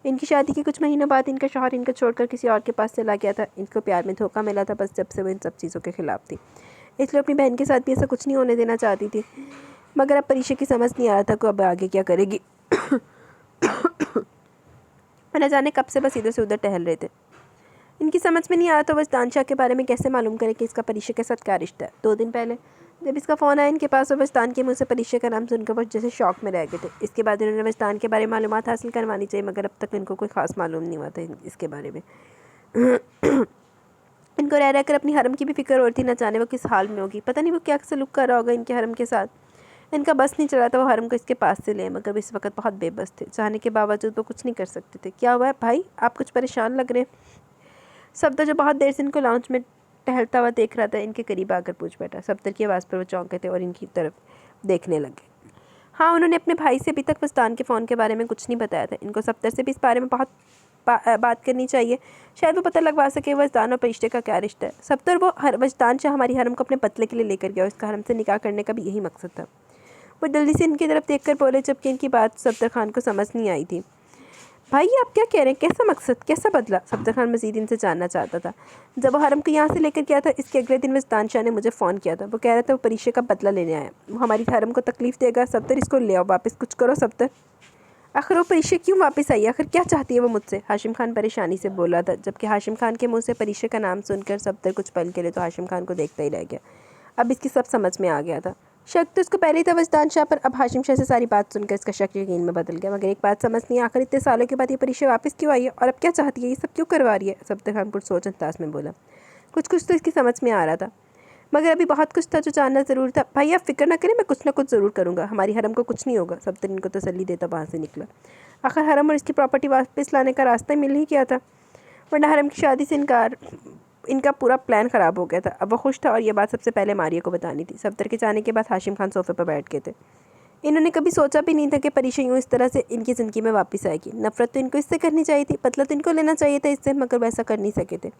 इनकी शादी के कुछ महीनों बाद इनका शौहर इनको छोड़कर किसी और के पास चला गया था। इनको प्यार में धोखा मिला था, बस जब से वो इन सब चीज़ों के खिलाफ थी, इसलिए अपनी बहन के साथ भी ऐसा कुछ नहीं होने देना चाहती थी। मगर अब परीक्षा की समझ नहीं आ रहा था कि अब आगे क्या करेगी। न जाने कब से बस इधर से उधर टहल रहे थे। इनकी समझ में नहीं आ रहा था वजदान शाह के बारे में कैसे मालूम करे कि इसका परीक्षा के साथ क्या रिश्ता है। 2 दिन पहले जब इसका फ़ोन आया इनके पास, और वजदान के मुँह से परीक्षा का नाम सुनकर वो जैसे शौक में रह गए थे। इसके बाद इन्होंने वजदान के बारे में मालूमात हासिल करवानी चाहिए, मगर अब तक इनको कोई ख़ास मालूम नहीं हुआ था इसके बारे में। इनको रह रहकर अपनी हरम की भी फिक्र हो रही थी, न जाने वो किस हाल में होगी। पता नहीं वो क्या सलूक कर रहा होगा इनके हरम के साथ। इनका बस नहीं चला था वो हरम को इसके पास से ले, मगर इस वक्त बहुत बेबस थे। चाहने के बावजूद वो कुछ नहीं कर सकते थे। क्या हुआ है भाई, आप कुछ परेशान लग रहे हैं? सफदर जो बहुत देर से इनको लाउंज में टहलता हुआ देख रहा था, इनके करीब आकर पूछ बैठा। सफदर की आवाज़ पर वो चौंके थे और इनकी तरफ देखने लगे। हाँ, उन्होंने अपने भाई से अभी तक वस्तान के फ़ोन के बारे में कुछ नहीं बताया था। इनको सफदर से भी इस बारे में बहुत बात करनी चाहिए, शायद वो पता लगवा सके वजदान और फरिश्ते का क्या रिश्ता है। सब्तर वो वजदान शाह हमारी हरम को अपने बदले के लिए लेकर गया और इसका हरम से निकाह करने का भी यही मकसद था। वो जल्दी से इनकी तरफ देखकर बोले, जबकि इनकी बात सब्तर खान को समझ नहीं आई थी। भाई आप क्या कह रहे हैं, कैसा मकसद, कैसा बदला? सब्तर खान मज़ीद इनसे जानना चाहता था। जब वो हरम को यहाँ से लेकर गया था, इसके अगले दिन वजदान शाह ने मुझे फ़ोन किया था। वो कह रहा था वो परीक्षे का बदला लेने आया, वो हमारी हरम को तकलीफ़ देगा। सब्तर इसको ले आओ वापस, कुछ करो सब्तर। आखिर वो परीक्षा क्यों वापस आई, आखिर क्या चाहती है वो मुझसे? हाशिम खान परेशानी से बोल रहा था, जबकि हाशिम खान के मुंह से परीक्षा का नाम सुनकर सब्तर कुछ पल के लिए तो हाशिम खान को देखता ही रह गया। अब इसकी सब समझ में आ गया था। शक तो उसको पहले ही था वजदान शाह पर, अब हाशिम शाह से सारी बात सुनकर इसका शक यकीन में बदल गया। मगर एक बात समझ नहीं, आखिर इतने सालों के बाद ये परीक्षा वापस क्यों आई है और अब क्या चाहती है, ये सब क्यों करवा रही है? सब्तर खान कुछ सोच अंदाज में बोला। कुछ तो इसकी समझ में आ रहा था, मगर अभी बहुत कुछ था जो जानना ज़रूर था। भाई आप फिक्र ना करें, मैं कुछ ना कुछ ज़रूर करूँगा, हमारी हरम को कुछ नहीं होगा। सब्तर इनको तसल्ली देता वहाँ से निकला। आखिर हरम और इसकी प्रॉपर्टी वापस लाने का रास्ता मिल ही गया था, वरना हरम की शादी से इनका पूरा प्लान ख़राब हो गया था। अब वो खुश था और ये बात सबसे पहले मारिया को बतानी थी। सब्तर के जाने के बाद हाशिम खान सोफे पर बैठ गए थे। इन्होंने कभी सोचा भी नहीं था कि परीक्षा यूँ इस तरह से इनकी ज़िंदगी में वापस आएगी। नफ़रत तो इनको इससे करनी चाहिए थी, बदला तो इनको लेना चाहिए था इससे, मगर वैसा कर नहीं सके थे।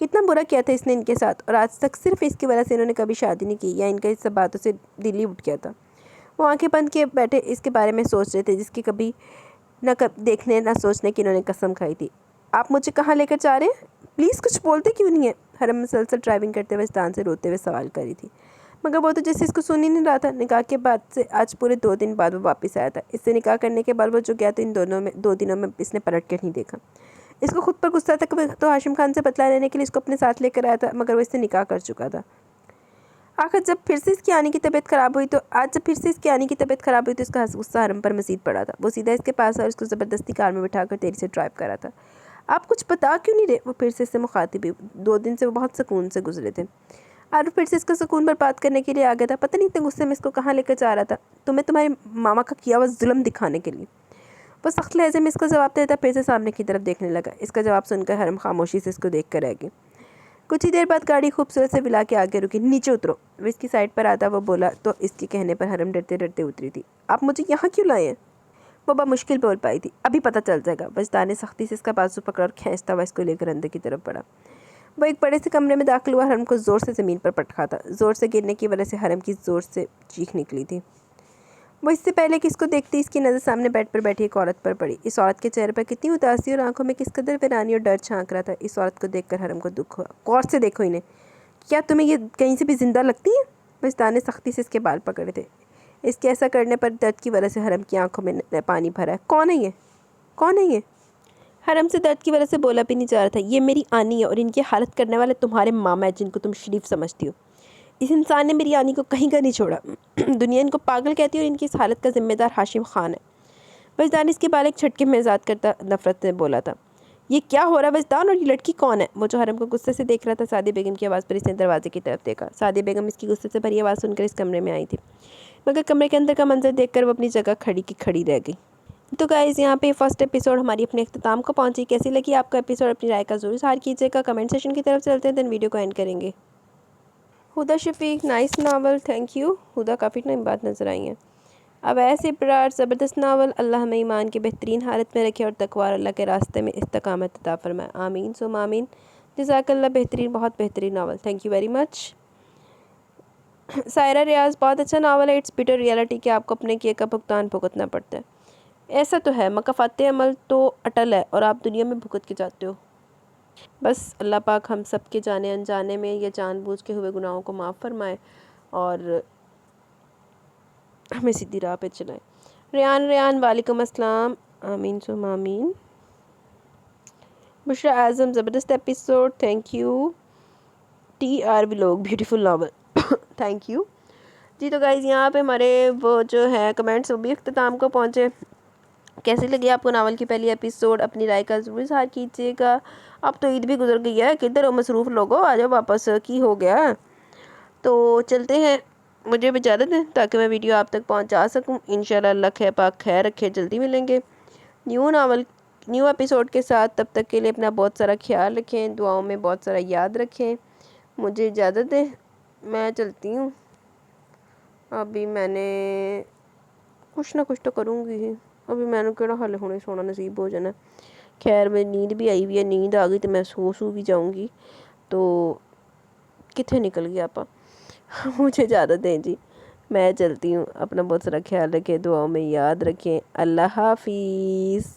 कितना बुरा किया था इसने इनके साथ, और आज तक सिर्फ इसकी वजह से इन्होंने कभी शादी नहीं की, या इनका इस सब बातों से दिल ही उठ गया था। वो आंखें बंद किए बैठे इसके बारे में सोच रहे थे, जिसकी कभी न देखने न सोचने की इन्होंने कसम खाई थी। आप मुझे कहाँ लेकर जा रहे हैं? प्लीज़ कुछ बोलते क्यों नहीं है? हरम मुसलसल ड्राइविंग करते हुए वजदान से रोते हुए सवाल करी थी, मगर वो तो जैसे इसको सुन ही नहीं रहा था। निकाह के बाद से आज पूरे 2 दिन बाद वो वापस आया था। इससे निकाह करने के बाद वो जो गया तो इन 2 दिनों में इसने पलट कर नहीं देखा। इसको खुद पर गुस्सा था कि तो हाशिम खान से बदला लेने के लिए इसको अपने साथ लेकर आया था, मगर वो इससे निकाह कर चुका था। आखिर जब फिर से इसकी आने की तबीयत ख़राब हुई तो इसका गुस्सा हरम पर मज़ीद पड़ा था। वो सीधा इसके पास और इसको ज़बरदस्ती कार में बिठाकर तेज़ी से ड्राइव करा था। आप कुछ बता क्यों नहीं रहे? वो फिर से इससे मुखातिब हुई। 2 दिन से वो बहुत सुकून से गुजरे थे, और फिर से इसका सुकून बर्बाद करने के लिए आ गया था। पता नहीं इतने गुस्से में इसको कहाँ लेकर जा रहा था। तुम्हें तुम्हारे मामा का किया हुआ जुल्म दिखाने के लिए। वो सख्त लहजे में इसको जवाब देता, फिर से सामने की तरफ देखने लगा। इसका जवाब सुनकर हरम खामोशी से इसको देख कर रह गई। कुछ ही देर बाद गाड़ी खूबसूरत से विला के आगे रुकी। नीचे उतरो, वो इसकी साइड पर आता वो बोला, तो इसके कहने पर हरम डरते डरते उतरी थी। आप मुझे यहाँ क्यों लाए हैं? वो मुश्किल बोल पाई थी। अभी पता चल जाएगा। वजदान ने सख्ती से इसका बाजू पकड़ा और खींचता हुआ इसको लेकर अंदर की तरफ बढ़ा। वो एक बड़े से कमरे में दाखिल हुआ। हरम को ज़ोर से ज़मीन पर पटका था। ज़ोर से गिरने की वजह से हरम की ज़ोर से चीख निकली थी। वो इससे पहले कि इसको देखती इसकी नज़र सामने बेड पर बैठी एक औरत पर पड़ी। इस औरत के चेहरे पर कितनी उदासी और आंखों में किस कदर वीरानी और डर झांक रहा था। इस औरत को देखकर हरम को दुख हुआ। गौर से देखो इन्हें, क्या तुम्हें ये कहीं से भी जिंदा लगती है? वजदान ने सख्ती से इसके बाल पकड़े थे। इसके ऐसा करने पर दर्द की वजह से हरम की आंखों में पानी भरा है। कौन है ये, कौन है ये? हरम से दर्द की वजह से बोला भी नहीं जा रहा था। ये मेरी आनी है और इनकी हालत करने वाले तुम्हारे मामा है, जिनको तुम शरीफ समझती हो। इस इंसान ने मेरी आनी को कहीं का नहीं छोड़ा। दुनिया इनको पागल कहती है और इनकी इस हालत का जिम्मेदार हाशिम खान है। वजदान इसके बाल एक झटके में आज़ाद करता नफरत से बोला था। ये क्या हो रहा है वजदान, और ये लड़की कौन है? वो जो हरम को गुस्से से देख रहा था, सादी बेगम की आवाज़ पर इसने दरवाजे की तरफ देखा। सादी बेगम इसकी गुस्से से भरी आवाज़ सुनकर इस कमरे में आई थी, मगर कमरे के अंदर का मंजर देखकर वो अपनी जगह खड़ी की खड़ी रह गई। तो गाइज़ यहाँ पे फर्स्ट एपिसोड हमारी अपने अख्ताम को पहुँची। कैसी लगी आपका एपिसोड? अपनी राय का ज़रूर इज़हार कीजिएगा। कमेंट सेशन की तरफ चलते हैं, देन वीडियो को एंड करेंगे। Huda Shafiq, nice novel, thank you. Huda काफ़ी टाइम बाद नज़र आई हैं। अब ऐसे इब्रार ज़बरदस्त नावल। अल्लाह हमें ईमान की बेहतरीन हालत में रखे और तकवार अल्लाह के रास्ते में इस्तकामत अता फरमाए। आमीन सुम आमीन। जज़ाकल्लाह। बेहतरीन, बहुत बेहतरीन novel, thank you very much. Saira Riaz, बहुत अच्छा नावल है। इट्स बिटर रियलिटी कि आपको अपने किए का भुगतान भुगतना पड़ता है। ऐसा तो है, मकाफ़ात अमल तो अटल है और आप दुनिया में भुगत के जाते हो। बस अल्लाह पाक हम सब के जाने अनजाने में या जानबूझ के हुए गुनाहों को माफ़ फरमाए और हमें सीधी राह पे चलाए। रेयान वालेकुम अस्सलाम। आमीन सुम आमीन। बुशरा आज़म, ज़बरदस्त episode, thank you. TR vlog, beautiful novel, thank you ji. तो गाइज़ यहाँ पे हमारे वो जो है कमेंट्स वो भी अख्ताम को पहुँचे। कैसी लगी आपको नावल की पहली एपिसोड? अपनी राय का ज़रूर इज़हार कीजिएगा। अब तो ईद भी गुजर गई है, किधर हो मसरूफ़ लोगों, आ जाओ वापस, की हो गया। तो चलते हैं, मुझे भी इजाज़त दें ताकि मैं वीडियो आप तक पहुंचा सकूं। इंशाल्लाह अल्लाह खैर पाक खैर रखे, जल्दी मिलेंगे न्यू एपिसोड के साथ। तब तक के लिए अपना बहुत सारा ख्याल रखें, दुआओं में बहुत सारा याद रखें। मुझे इजाज़त दें, मैं चलती हूँ। अभी मैंने कुछ ना कुछ तो करूँगी, अभी मैंने केड़ा हाले हुणे सोना नसीब हो जाना। खैर मेरी नींद भी आई हुई है, नींद आ गई तो मैं सो भी जाऊँगी। तो कितने निकल गया आपा मुझे इजाज़त दें जी, मैं चलती हूँ। अपना बहुत सारा ख्याल रखें, दुआओं में याद रखें। अल्लाह हाफिज़।